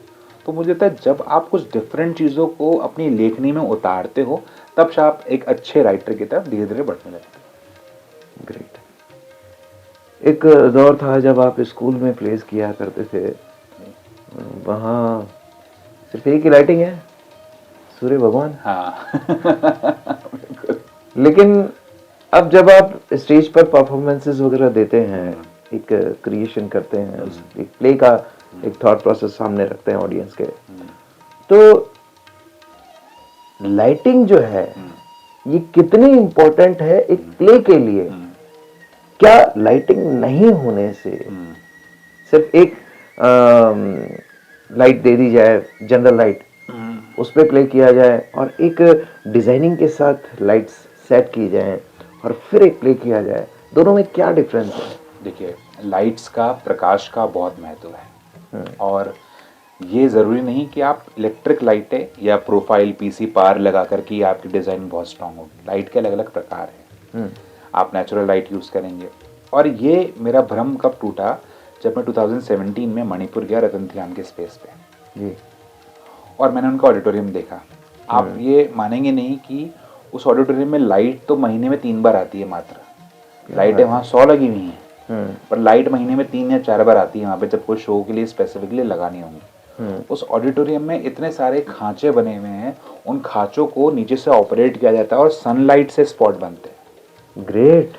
तो मुझे लगता है जब आप कुछ डिफरेंट चीज़ों को अपनी लेखनी में उतारते हो तब से आप एक अच्छे राइटर की तरफ धीरे धीरे बढ़ने लगते हो। ग्रेट। एक दौर था जब आप स्कूल में प्लेस किया करते थे, वहाँ सिर्फ एक ही राइटिंग है, सूर्य भगवान। हाँ लेकिन अब जब आप स्टेज पर परफॉर्मेंसेस वगैरह देते हैं, एक क्रिएशन करते हैं, एक प्ले का एक थॉट प्रोसेस सामने रखते हैं ऑडियंस के, तो लाइटिंग जो है ये कितनी इंपॉर्टेंट है एक प्ले के लिए? क्या लाइटिंग नहीं होने से सिर्फ एक लाइट दे दी जाए, जनरल लाइट, उस पर प्ले किया जाए, और एक डिजाइनिंग के साथ लाइट्स सेट की जाए और फिर एक प्ले किया जाए, दोनों में क्या डिफरेंस है? देखिए, लाइट्स का, प्रकाश का बहुत महत्व है। और ये ज़रूरी नहीं कि आप इलेक्ट्रिक लाइटें या प्रोफाइल पीसी पार लगा करके आपकी डिज़ाइन बहुत स्ट्रांग होगी। लाइट के अलग अलग प्रकार हैं। आप नेचुरल लाइट यूज़ करेंगे, और ये मेरा भ्रम कब टूटा, जब मैं 2017 में मणिपुर गया रतनथियाम के स्पेस पे जी, और मैंने उनका ऑडिटोरियम देखा। आप ये मानेंगे नहीं कि उस ऑडिटोरियम में लाइट तो महीने में 3 बार आती है मात्र। लाइटें वहाँ 100 लगी हुई हैं, पर लाइट महीने में 3 या 4 बार आती है वहाँ पे, जब कोई शो के लिए स्पेसिफिकली लगानी होंगी। उस ऑडिटोरियम में इतने सारे खांचे बने हुए हैं, उन खांचों को नीचे से ऑपरेट किया जाता है और सनलाइट से स्पॉट बनते हैं। ग्रेट।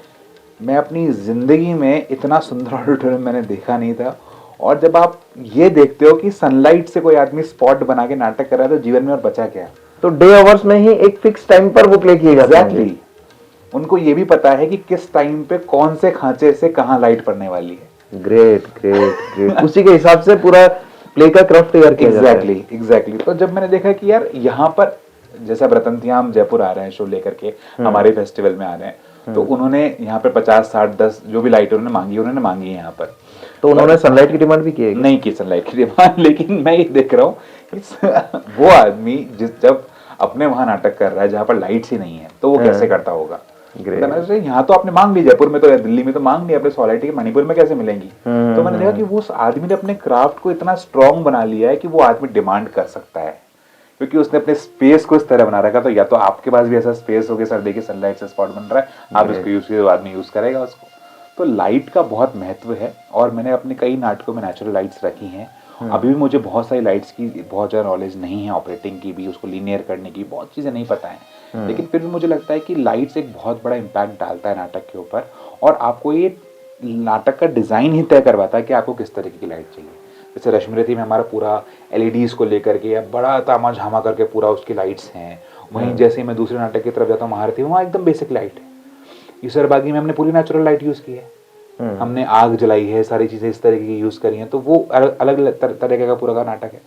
मैं अपनी ज़िंदगी में इतना सुंदर ऑडिटोरियम मैंने देखा नहीं था। और जब आप ये देखते हो कि सनलाइट से कोई आदमी स्पॉट बना के नाटक कर रहा है, तो जीवन में और बचा क्या? तो डे आवर्स में ही एक फिक्स टाइम पर वो प्ले किए जाते हैं। एग्जैक्टली। उनको ये भी पता है कि किस टाइम पे कौन से खांचे से कहाँ लाइट पड़ने वाली है। Great great great. उसी के हिसाब से पूरा प्ले का क्राफ्ट तैयार किया जाता है। एग्जैक्टली। तो जब मैंने देखा कि यार यहाँ पर, जैसे अब रतनथियाम जयपुर आ रहे हैं शो लेकर के, हमारे फेस्टिवल में आ रहे हैं, तो उन्होंने यहाँ पे 50, 60, 10 जो भी लाइट उन्होंने मांगी है यहाँ पर। तो उन्होंने सनलाइट की डिमांड भी की है क्या? नहीं की सनलाइट की डिमांड, लेकिन मैं ये देख रहा हूँ कि वो आदमी जब अपने वहां नाटक कर रहा है जहाँ पर लाइट्स ही नहीं है, तो वो कैसे करता होगा। Great. तो मैं सोचा, यहाँ तो आपने मांग ली जयपुर में, तो दिल्ली में तो मांग ली, अपने सोसाइटी के मणिपुर में कैसे मिलेंगी। तो मैंने देखा कि वो उस आदमी ने अपने क्राफ्ट को इतना स्ट्रांग बना लिया है कि वो आदमी डिमांड कर सकता है, क्योंकि उसने अपने स्पेस को इस तरह बना रखा। तो या तो आपके पास भी ऐसा स्पेस हो गया, सर देखिए सनलाइट से स्पॉट बन रहा है, आप इसको यूज कीजिए, आदमी यूज करेगा उसको। तो लाइट का बहुत महत्व है, और मैंने अपने कई नाटकों में नेचुरल लाइट्स रखी हैं। अभी भी मुझे बहुत सारी लाइट्स की बहुत ज़्यादा नॉलेज नहीं है, ऑपरेटिंग की भी, उसको लीनियर करने की बहुत चीज़ें नहीं पता है, लेकिन फिर भी मुझे लगता है कि लाइट्स एक बहुत बड़ा इम्पैक्ट डालता है नाटक के ऊपर, और आपको ये नाटक का डिज़ाइन ही तय करवाता है कि आपको किस तरीके की लाइट चाहिए। जैसे रश्मिरथी में हमारा पूरा एलईडीज को लेकर के या बड़ा तामा झामा करके पूरा उसकी लाइट्स हैं। वहीं जैसे मैं दूसरे नाटक की तरफ जाता हूँ महारथी में, वहाँ एकदम बेसिक लाइट है। ईश्वरबागी में हमने पूरी नेचुरल लाइट यूज़ की है, हमने आग जलाई है, सारी चीज़ें इस तरीके की यूज़ करी हैं, तो वो अलग अलग तरीके का पूरा का नाटक है।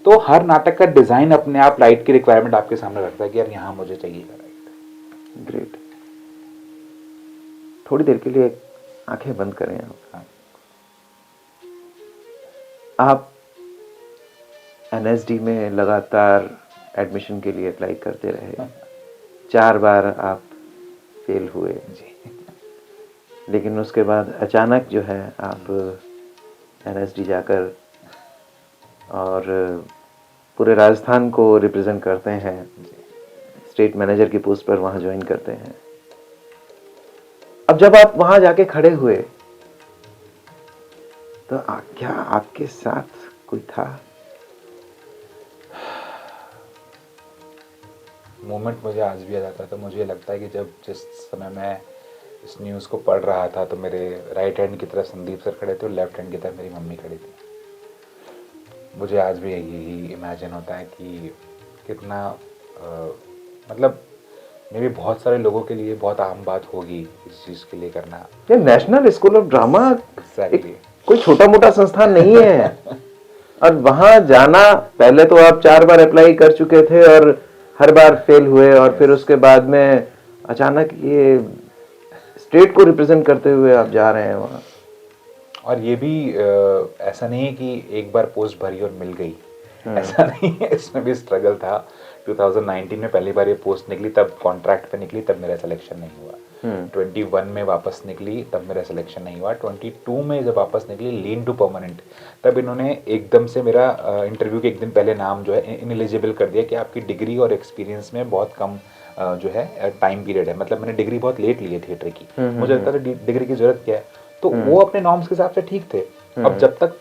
तो हर नाटक का डिज़ाइन अपने आप लाइट की रिक्वायरमेंट आपके सामने रखता है कि यार यहाँ मुझे चाहिए लाइट। ग्रेट। थोड़ी देर के लिए आंखें बंद करें आप। आप एनएसडी में लगातार एडमिशन के लिए अप्लाई करते रहे, 4 बार आप फेल हुए जी, लेकिन उसके बाद अचानक जो है आप एनएसडी जाकर और पूरे राजस्थान को रिप्रेजेंट करते हैं, स्टेट मैनेजर की पोस्ट पर वहाँ ज्वाइन करते हैं। अब जब आप वहाँ जाके खड़े हुए तो क्या आपके साथ कोई था? मोमेंट मुझे आज भी याद आता है। तो मुझे लगता है कि जब जिस समय मैं इस न्यूज़ को पढ़ रहा था, तो मेरे राइट हैंड की तरफ संदीप सर खड़े थे और लेफ्ट हैंड की तरफ मेरी मम्मी खड़ी थी। मुझे आज भी यही इमेजिन होता है कि कितना मतलब मे भी बहुत सारे लोगों के लिए बहुत आम बात होगी इस चीज़ के लिए करना। ये national school of drama Exactly. कोई छोटा मोटा संस्थान नहीं है। और वहां जाना, पहले तो आप 4 बार अप्लाई कर चुके थे और हर बार फेल हुए, और फिर उसके बाद में अचानक ये स्टेट को रिप्रेजेंट करते हुए आप जा रहे हैं वहां। और ये भी ऐसा नहीं है कि एक बार पोस्ट भरी और मिल गई, ऐसा नहीं है, इसमें भी स्ट्रगल था। 2019 में पहली बार ये पोस्ट निकली, तब कॉन्ट्रैक्ट पे निकली, तब मेरा सिलेक्शन नहीं हुआ। 21 में वापस निकली, तब मेरा सिलेक्शन नहीं हुआ। 22 में जब वापस निकली लीन टू परमानेंट, तब इन्होंने एकदम से मेरा इंटरव्यू के एक दिन पहले नाम जो है इनएलिजिबल कर दिया कि आपकी डिग्री और एक्सपीरियंस में बहुत कम जो है टाइम पीरियड है। मतलब मैंने डिग्री बहुत लेट ली है थिएटर की, मुझे लगता था डिग्री की जरूरत क्या है, तो वो अपने नॉर्म्स के हिसाब से ठीक थे। अब जब तक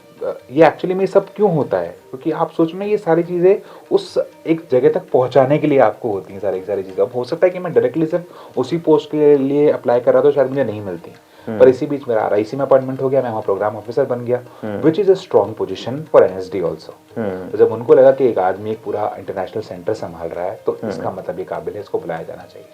ये एक्चुअली में सब क्यों होता है, क्योंकि आप सोच रहे हैं ये सारी चीज़ें उस एक जगह तक पहुंचाने के लिए आपको होती हैं, सारी चीज़ें। अब हो सकता है कि मैं डायरेक्टली सिर्फ उसी पोस्ट के लिए अप्लाई कर रहा था, शायद मुझे नहीं मिलती, पर इसी बीच मेरा RIC में अपॉइंटमेंट हो गया, मैं वहाँ प्रोग्राम ऑफिसर बन गया, which is a strong position for NSD also. तो जब उनको लगा कि एक आदमी एक पूरा इंटरनेशनल सेंटर संभाल रहा है, तो इसका मतलब ये काबिल है, इसको बुलाया जाना चाहिए।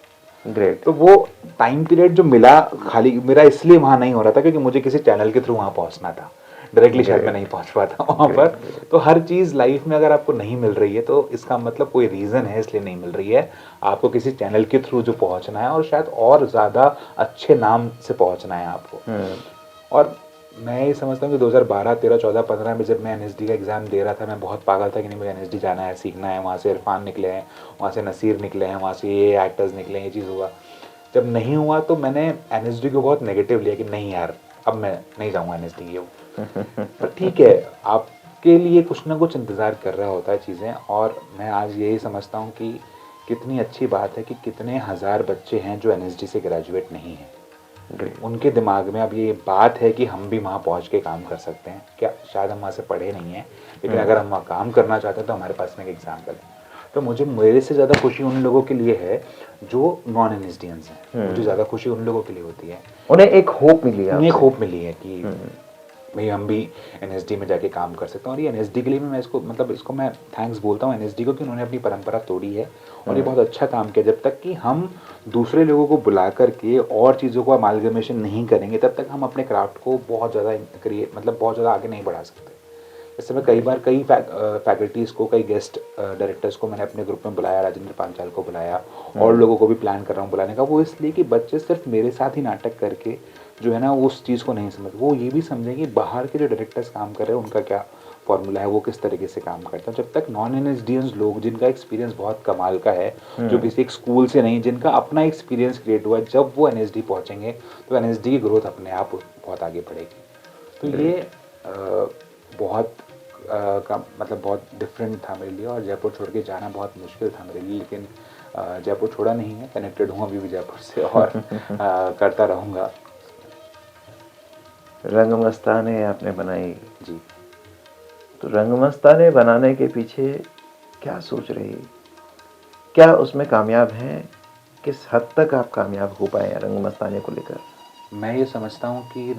ग्रेट। तो वो टाइम पीरियड जो मिला, खाली मेरा इसलिए वहाँ नहीं हो रहा था क्योंकि मुझे किसी चैनल के थ्रू वहाँ पहुँचना था, डायरेक्टली शायद मैं नहीं पहुँच पाता वहाँ पर। तो हर चीज़ लाइफ में अगर आपको नहीं मिल रही है, तो इसका मतलब कोई रीज़न है इसलिए नहीं मिल रही है। आपको किसी चैनल के थ्रू जो पहुँचना है, और शायद और ज़्यादा अच्छे नाम से पहुँचना है आपको। और मैं ये समझता हूँ कि 2012, 13, 14, 15 में जब मैं NSD का एग्ज़ाम दे रहा था, मैं बहुत पागल था कि नहीं मुझे NSD जाना है, सीखना है। वहाँ से इरफान निकले हैं, वहाँ से नसीर निकले हैं, वहाँ से ये एक्टर्स निकले हैं, ये चीज़ हुआ। जब नहीं हुआ तो मैंने NSD को बहुत नेगेटिव लिया कि नहीं यार, अब मैं नहीं जाऊँगा NSD ये वो। पर ठीक है, आपके लिए कुछ ना कुछ इंतज़ार कर रहा होता है चीज़ें। और मैं आज यही समझता हूँ कि कितनी अच्छी बात है कि कितने हज़ार बच्चे हैं जो NSD से ग्रेजुएट नहीं हैं। उनके दिमाग में अब ये बात है कि हम भी वहाँ पहुँच के काम कर सकते हैं। क्या शायद हम वहाँ से पढ़े नहीं हैं, लेकिन अगर हम वहाँ काम करना चाहते हैं तो हमारे पास में एक एग्जाम्पल है। तो मुझे मेरे से ज़्यादा खुशी उन लोगों के लिए है जो नॉन NSDians हैं। मुझे ज़्यादा खुशी उन लोगों के लिए होती है, उन्हें एक होप मिली है, उन्हें एक होप मिली है कि भाई हम भी NSD में जाके काम कर सकते हैं। और ये NSD के लिए भी मैं इसको मैं थैंक्स बोलता हूँ NSD को कि उन्होंने अपनी परंपरा तोड़ी है और ये बहुत अच्छा काम किया। जब तक कि हम दूसरे लोगों को बुला करके और चीज़ों को अमालगमेशन नहीं करेंगे, तब तक हम अपने क्राफ्ट को बहुत ज़्यादा बहुत ज़्यादा आगे नहीं बढ़ा सकते। जैसे मैं कई बार कई फैकल्टीज़ को, कई गेस्ट डायरेक्टर्स को मैंने अपने ग्रुप में बुलाया, राजेंद्र पांचाल को बुलाया, और लोगों को भी प्लान कर रहा हूँ बुलाने का। वो इसलिए कि बच्चे सिर्फ मेरे साथ ही नाटक करके जो है ना उस चीज़ को नहीं समझ, वो ये भी समझें कि बाहर के जो डायरेक्टर्स काम कर रहे हैं उनका क्या फॉर्मूला है, वो किस तरीके से काम करते हैं। जब तक नॉन एनएसडियंस लोग जिनका एक्सपीरियंस बहुत कमाल का है, जो किसी एक स्कूल से नहीं, जिनका अपना एक्सपीरियंस क्रिएट हुआ है, जब वो एनएसडी पहुँचेंगे तो एनएसडी की ग्रोथ अपने आप बहुत आगे बढ़ेगी। तो ये बहुत का मतलब बहुत डिफरेंट था मेरे लिए, और जयपुर छोड़ के जाना बहुत मुश्किल था मेरे लिए, लेकिन जयपुर छोड़ा नहीं है, कनेक्टेड हूँ अभी भी जयपुर से, और करता रहूँगा। रंगमस्ताने आपने बनाई जी। तो रंगमस्ताने बनाने के पीछे क्या सोच रही, क्या उसमें कामयाब हैं, किस हद तक आप कामयाब हो पाए हैं रंगमस्ताने को लेकर? मैं ये समझता हूँ कि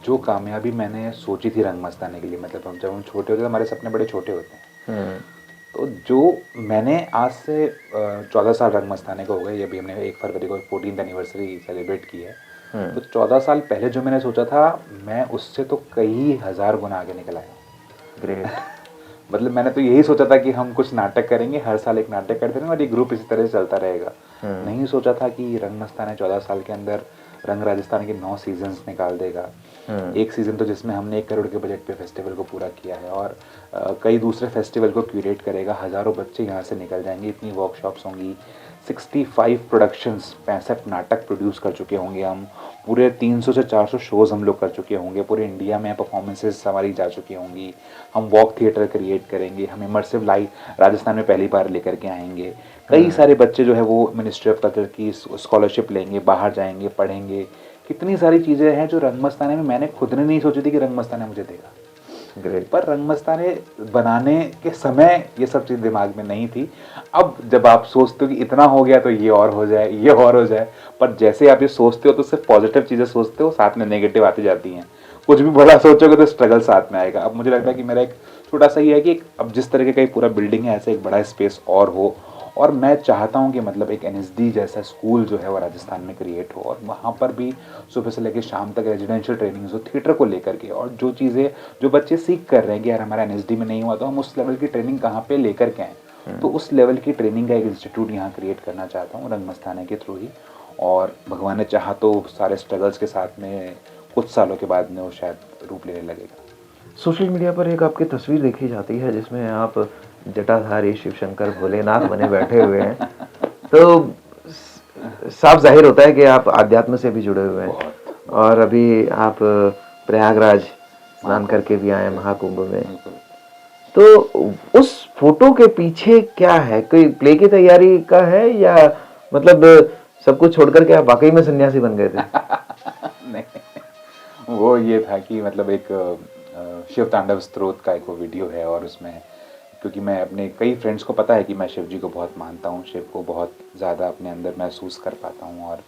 जो कामयाबी मैंने सोची थी रंगमस्ताने के लिए, मतलब हम जब हम छोटे होते हैं हमारे सपने बड़े छोटे होते हैं, तो जो मैंने आज से 14 साल रंगमस्ताने को हो गए, ये भी हमने 1 फरवरी को 14th एनिवर्सरी सेलिब्रेट की है, तो 14 साल पहले जो मैंने सोचा था, मैं उससे तो कई हज़ार गुना आगे निकल आया। ग्रेट। मतलब मैंने तो यही सोचा था कि हम कुछ नाटक करेंगे, हर साल एक नाटक करते रहेंगे और ये ग्रुप इसी तरह से चलता रहेगा। नहीं सोचा था कि रंगमस्ताने 14 साल के अंदर रंग राजस्थान के 9 सीजन्स निकाल देगा। एक सीज़न तो जिसमें हमने 1 करोड़ के बजट पे फेस्टिवल को पूरा किया है, और कई दूसरे फेस्टिवल को क्यूरेट करेगा। हज़ारों बच्चे यहाँ से निकल जाएंगे, इतनी वर्कशॉप्स होंगी, 65 प्रोडक्शंस, 65 नाटक प्रोड्यूस कर चुके होंगे हम, पूरे 300 से 400 शोज़ हम लोग कर चुके होंगे, पूरे इंडिया में परफॉर्मेंसेस हमारी जा चुकी होंगी, हम वॉक थिएटर क्रिएट करेंगे, हम इमर्सिव लाइव राजस्थान में पहली बार लेकर के आएंगे। कई सारे बच्चे जो है वो मिनिस्ट्री ऑफ कल्चर की स्कॉलरशिप लेंगे, बाहर जाएंगे, पढ़ेंगे। कितनी सारी चीज़ें हैं जो रंगमस्ताने में मैंने खुद ने नहीं सोची थी कि रंगमस्ताने मुझे देगा। ग्रेट। पर रंगमस्ताने बनाने के समय ये सब चीज़ दिमाग में नहीं थी। अब जब आप सोचते हो कि इतना हो गया तो ये और हो जाए, ये और हो जाए, पर जैसे आप ये सोचते हो तो सिर्फ पॉजिटिव चीज़ें सोचते हो, साथ में नेगेटिव आती जाती हैं। कुछ भी बड़ा सोचोगे तो स्ट्रगल साथ में आएगा। अब मुझे लगता है कि मेरा एक छोटा सा ये है कि अब जिस तरीके का पूरा बिल्डिंग है, ऐसे एक बड़ा स्पेस और हो, और मैं चाहता हूँ कि मतलब एक एनएसडी जैसा स्कूल जो है वो राजस्थान में क्रिएट हो, और वहाँ पर भी सुबह से लेकर शाम तक रेजिडेंशियल ट्रेनिंग्स हो थिएटर को लेकर के, और जो चीज़ें जो बच्चे सीख कर रहे हैं कि यार हमारा एनएसडी में नहीं हुआ तो हम उस लेवल की ट्रेनिंग कहाँ पे लेकर के आएँ, तो उस लेवल की ट्रेनिंग का एक इंस्टीट्यूट यहाँ क्रिएट करना चाहता हूँ रंगमस्ताने के थ्रू ही, और भगवान ने चाहा तो सारे स्ट्रगल्स के साथ में कुछ सालों के बाद में वो शायद रूप लेने लगेगा। सोशल मीडिया पर एक आपकी तस्वीर देखी जाती है जिसमें आप जटाधारी शिवशंकर भोलेनाथ बने बैठे हुए हैं, तो साफ जाहिर होता है कि आप आध्यात्म से भी जुड़े हुए हैं, और अभी आप प्रयागराज स्नान करके भी आए महाकुंभ में। तो उस फोटो के पीछे क्या है, कोई प्ले की तैयारी का है, या मतलब सब कुछ छोड़कर के आप वाकई में सन्यासी बन गए थे? नहीं, वो ये था कि मतलब एक शिव तांडव स्तोत्र का एक वो वीडियो है, और उसमें क्योंकि मैं अपने कई फ्रेंड्स को पता है कि मैं शिव जी को बहुत मानता हूँ, शिव को बहुत ज़्यादा अपने अंदर महसूस कर पाता हूँ, और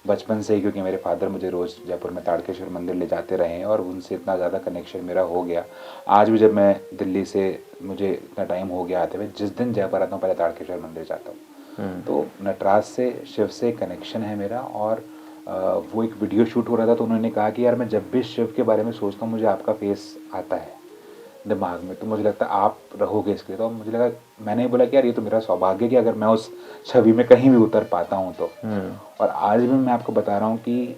बचपन से ही क्योंकि मेरे फादर मुझे रोज़ जयपुर में ताड़केश्वर मंदिर ले जाते रहे हैं, और उनसे इतना ज़्यादा कनेक्शन मेरा हो गया। आज भी जब मैं दिल्ली से, मुझे इतना टाइम हो गया आते हुए, जिस दिन जयपुर आता हूँ पहले ताड़केश्वर मंदिर जाता हूँ। तो नटराज से, शिव से कनेक्शन है मेरा। और वो एक वीडियो शूट हो रहा था तो उन्होंने कहा कि यार मैं जब भी शिव के बारे में सोचता हूँ मुझे आपका फेस आता है दिमाग में, तो मुझे लगता है आप रहोगे इसके लिए। तो मुझे लगा, मैंने बोला कि यार ये तो मेरा सौभाग्य कि अगर मैं उस छवि में कहीं भी उतर पाता हूँ तो। और आज भी मैं आपको बता रहा हूँ कि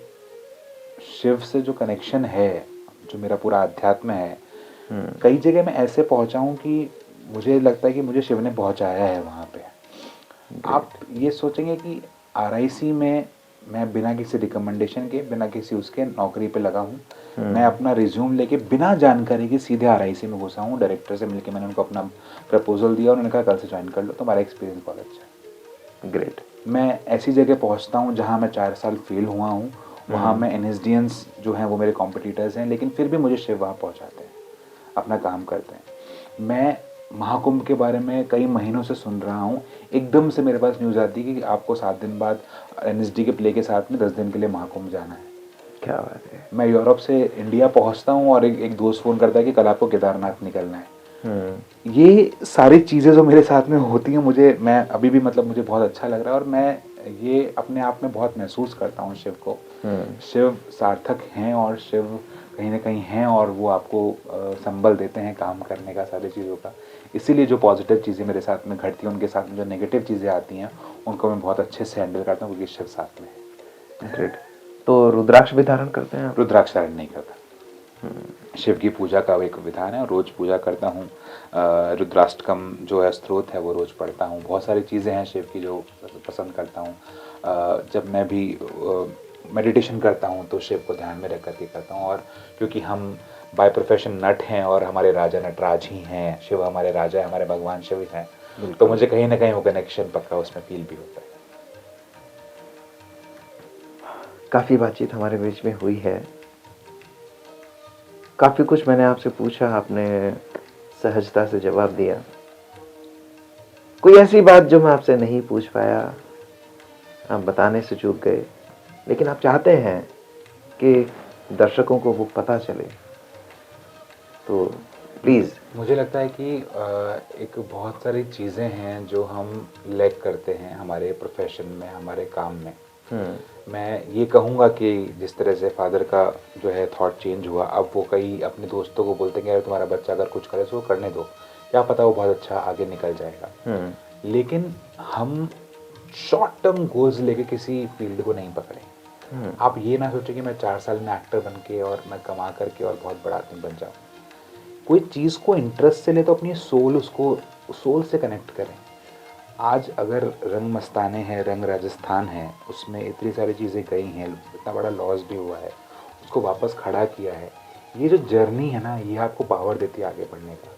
शिव से जो कनेक्शन है, जो मेरा पूरा अध्यात्म है, कई जगह मैं ऐसे पहुँचा हूँ कि मुझे लगता है कि मुझे शिव ने पहुँचाया है वहाँ पे। आप ये सोचेंगे कि आरआईसी में मैं बिना किसी रिकमेंडेशन के, बिना किसी उसके नौकरी पे लगा हूँ। मैं अपना रिज्यूम लेके बिना जानकारी के सीधे आरआईसी में घुसा हूँ। डायरेक्टर से मिलके मैंने उनको अपना प्रपोजल दिया, उन्होंने कहा कल से ज्वाइन कर लो, तुम्हारा एक्सपीरियंस बहुत अच्छा है। ग्रेट। मैं ऐसी जगह पहुँचता हूँ जहाँ मैं 4 साल फेल हुआ हूँ, वहाँ मैं एनएसडियंस जो हैं वो मेरे कॉम्पिटिटर्स हैं, लेकिन फिर भी मुझे शिव वहाँ पहुँचाते हैं, अपना काम करते हैं। मैं महाकुंभ के बारे में कई महीनों से सुन रहा हूँ, एकदम से मेरे पास न्यूज़ आती है कि आपको 7 दिन बाद एनएसडी के प्ले के साथ में 10 दिन के लिए महाकुंभ जाना है। क्या बात है। मैं यूरोप से इंडिया पहुँचता हूँ और एक दोस्त फ़ोन करता है कि कल आपको केदारनाथ निकलना है। ये सारी चीज़ें जो मेरे साथ में होती हैं, मैं अभी भी मतलब मुझे बहुत अच्छा लग रहा है, और मैं ये अपने आप में बहुत महसूस करता हूँ शिव को। शिव सार्थक हैं, और शिव कहीं ना कहीं हैं, और वो आपको संबल देते हैं काम करने का, सारी चीज़ों का। इसीलिए जो पॉजिटिव चीज़ें मेरे साथ में घटती हैं, उनके साथ में जो नेगेटिव चीज़ें आती हैं, उनको मैं बहुत अच्छे से हैंडल करता हूँ क्योंकि शिव साथ में है। ग्रेट। तो रुद्राक्ष भी धारण करते हैं आप? रुद्राक्ष धारण नहीं करता। शिव की पूजा का एक विधान है, रोज पूजा करता हूँ। रुद्राष्टकम जो है स्त्रोत है वो रोज पढ़ता हूँ। बहुत सारी चीज़ें हैं शिव की जो पसंद करता हूँ। जब मैं भी मेडिटेशन करता हूँ तो शिव को ध्यान में रख करके करता हूँ। और क्योंकि हम बाय प्रोफेशन नट हैं और हमारे राजा नटराज ही हैं, शिव हमारे राजा है, हमारे भगवान शिव हैं, तो मुझे कहीं ना कहीं वो कनेक्शन पक्का उसमें फील भी होता है। काफ़ी बातचीत हमारे बीच में हुई है, काफ़ी कुछ मैंने आपसे पूछा, आपने सहजता से जवाब दिया। कोई ऐसी बात जो मैं आपसे नहीं पूछ पाया, आप बताने से चूक गए, लेकिन आप चाहते हैं कि दर्शकों को वो पता चले, तो प्लीज़। मुझे लगता है कि एक बहुत सारी चीज़ें हैं जो हम लैक करते हैं हमारे प्रोफेशन में, हमारे काम में। मैं ये कहूँगा कि जिस तरह से फादर का जो है थॉट चेंज हुआ, अब वो कई अपने दोस्तों को बोलते हैं कि अरे तुम्हारा बच्चा अगर कुछ करे तो वो करने दो, क्या पता वो बहुत अच्छा आगे निकल जाएगा। लेकिन हम शॉर्ट टर्म गोल्स लेके किसी फील्ड को नहीं पकड़े। आप ये ना सोचें कि मैं 4 साल में एक्टर बन के और मैं कमा करके और बहुत बड़ा आदमी बन जाऊँ। कोई चीज़ को इंटरेस्ट से ले तो अपनी सोल, उसको सोल से कनेक्ट करें। आज अगर रंग मस्ताने हैं, रंग राजस्थान है, उसमें इतनी सारी चीज़ें गई हैं, इतना बड़ा लॉस भी हुआ है, उसको वापस खड़ा किया है। ये जो जर्नी है ना, ये आपको पावर देती है आगे बढ़ने का।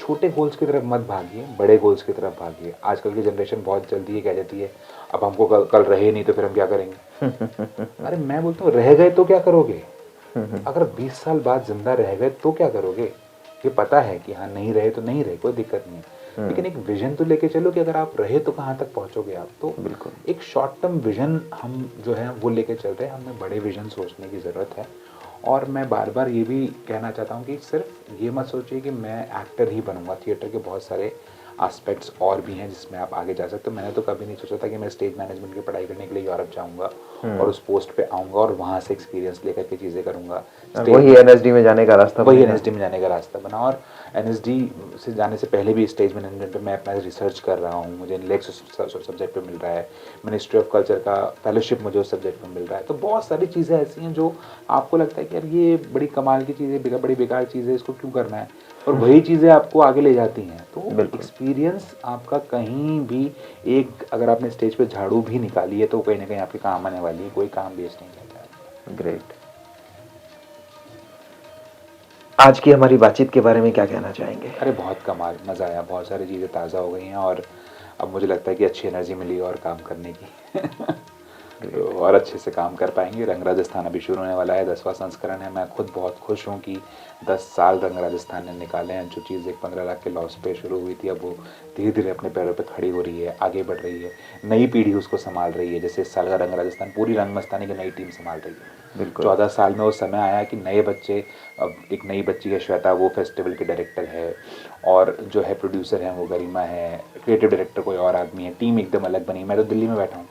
छोटे गोल्स की तरफ मत भागिए, बड़े गोल्स की तरफ भागिए। आजकल की जनरेशन बहुत जल्दी ये कह देती है अब हमको कल रहे नहीं तो फिर हम क्या करेंगे। अरे मैं बोलता हूँ रह गए तो क्या करोगे। अगर 20 साल बाद जिंदा रह गए तो क्या करोगे। ये पता है कि हाँ नहीं रहे तो नहीं रहे, कोई दिक्कत नहीं है, लेकिन एक विजन तो लेके चलो कि अगर आप रहे तो कहाँ तक पहुँचोगे आप। तो बिल्कुल एक शॉर्ट टर्म विजन हम जो है वो लेके चल रहे हैं, हमें बड़े विजन सोचने की ज़रूरत है। और मैं बार बार ये भी कहना चाहता हूँ कि सिर्फ ये मत सोचिए कि मैं एक्टर ही बनूंगा। थिएटर के बहुत सारे एस्पेक्ट्स और भी हैं जिसमें आप आगे जा सकते हो। मैंने तो कभी नहीं सोचा था कि मैं स्टेज मैनेजमेंट की पढ़ाई करने के लिए यूरोप जाऊंगा और उस पोस्ट पे आऊँगा और वहाँ से एक्सपीरियंस लेकर के चीज़ें करूँगा। वही एनएसडी में जाने का रास्ता वही एनएसडी में जाने का रास्ता बना। और एनएसडी से जाने से पहले भी स्टेज मैनेजमेंट पे मैं अपना रिसर्च कर रहा हूँ। मुझे इंडेक्स सब्जेक्ट पे मिल रहा है, मिनिस्ट्री ऑफ कल्चर का फेलोशिप मुझे उस सब्जेक्ट में मिल रहा है। तो बहुत सारी चीज़ें ऐसी हैं जो आपको लगता है कि यार ये बड़ी कमाल की चीज़ है, बड़ी बेकार चीज़ है, इसको क्यों करना है, और वही चीज़ें आपको आगे ले जाती हैं। तो एक्सपीरियंस आपका कहीं भी, एक अगर आपने स्टेज पे झाड़ू भी निकाली है तो कहीं ना कहीं आपके काम आने वाली है। कोई काम वेस्ट नहीं करता है। ग्रेट। आज की हमारी बातचीत के बारे में क्या कहना चाहेंगे? अरे बहुत कमाल, मज़ा आया, बहुत सारी चीज़ें ताज़ा हो गई हैं और अब मुझे लगता है कि अच्छी एनर्जी मिली और काम करने की। तो और अच्छे से काम कर पाएंगे। रंग राजस्थान अभी शुरू होने वाला है, 10वां संस्करण है। मैं खुद बहुत खुश हूँ कि 10 साल रंग राजस्थान ने निकाले हैं। जो चीज़ एक 15 लाख के लॉस पे शुरू हुई थी, अब वो धीरे धीरे अपने पैरों पे खड़ी हो रही है, आगे बढ़ रही है। नई पीढ़ी उसको संभाल रही है। जैसे इस साल का रंग राजस्थान पूरी रंग मस्तानी की नई टीम संभाल रही है। बिल्कुल 14 साल में वो समय आया कि नए बच्चे, अब एक नई बच्ची है श्वेता, वो फेस्टिवल की डायरेक्टर है, और जो है प्रोड्यूसर है वो गरिमा है, क्रिएटिव डायरेक्टर कोई और आदमी है, टीम एकदम अलग बनी। मैं तो दिल्ली में बैठा हूँ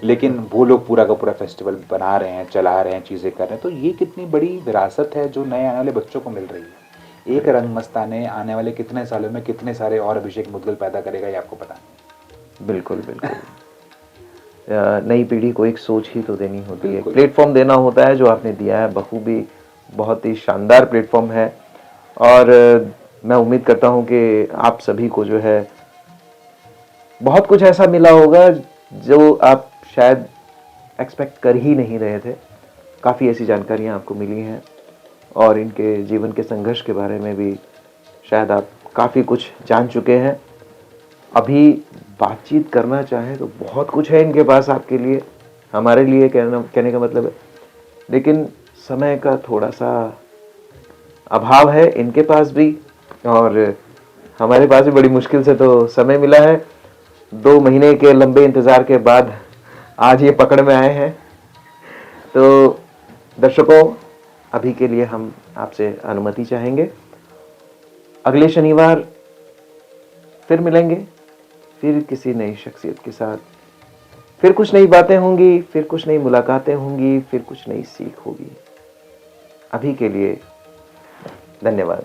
लेकिन वो लोग पूरा का पूरा फेस्टिवल बना रहे हैं, चला रहे हैं, चीज़ें कर रहे हैं। तो ये कितनी बड़ी विरासत है जो नए आने वाले बच्चों को मिल रही है। एक रंग मस्ताने आने वाले कितने सालों में कितने सारे और अभिषेक मुद्गल पैदा करेगा, ये आपको पता नहीं। बिल्कुल नई पीढ़ी को एक सोच ही तो देनी होती है, प्लेटफॉर्म देना होता है, जो आपने दिया है बखूबी। बहुत ही शानदार प्लेटफॉर्म है और मैं उम्मीद करता हूं कि आप सभी को जो है बहुत कुछ ऐसा मिला होगा जो आप शायद एक्सपेक्ट कर ही नहीं रहे थे। काफ़ी ऐसी जानकारियां आपको मिली हैं और इनके जीवन के संघर्ष के बारे में भी शायद आप काफ़ी कुछ जान चुके हैं। अभी बातचीत करना चाहें तो बहुत कुछ है इनके पास आपके लिए, हमारे लिए कहने का मतलब है, लेकिन समय का थोड़ा सा अभाव है इनके पास भी और हमारे पास भी बड़ी मुश्किल से तो समय मिला है। 2 महीने के लंबे इंतज़ार के बाद आज ये पकड़ में आए हैं। तो दर्शकों, अभी के लिए हम आपसे अनुमति चाहेंगे। अगले शनिवार फिर मिलेंगे, फिर किसी नई शख्सियत के साथ, फिर कुछ नई बातें होंगी, फिर कुछ नई मुलाकातें होंगी, फिर कुछ नई सीख होगी। अभी के लिए धन्यवाद।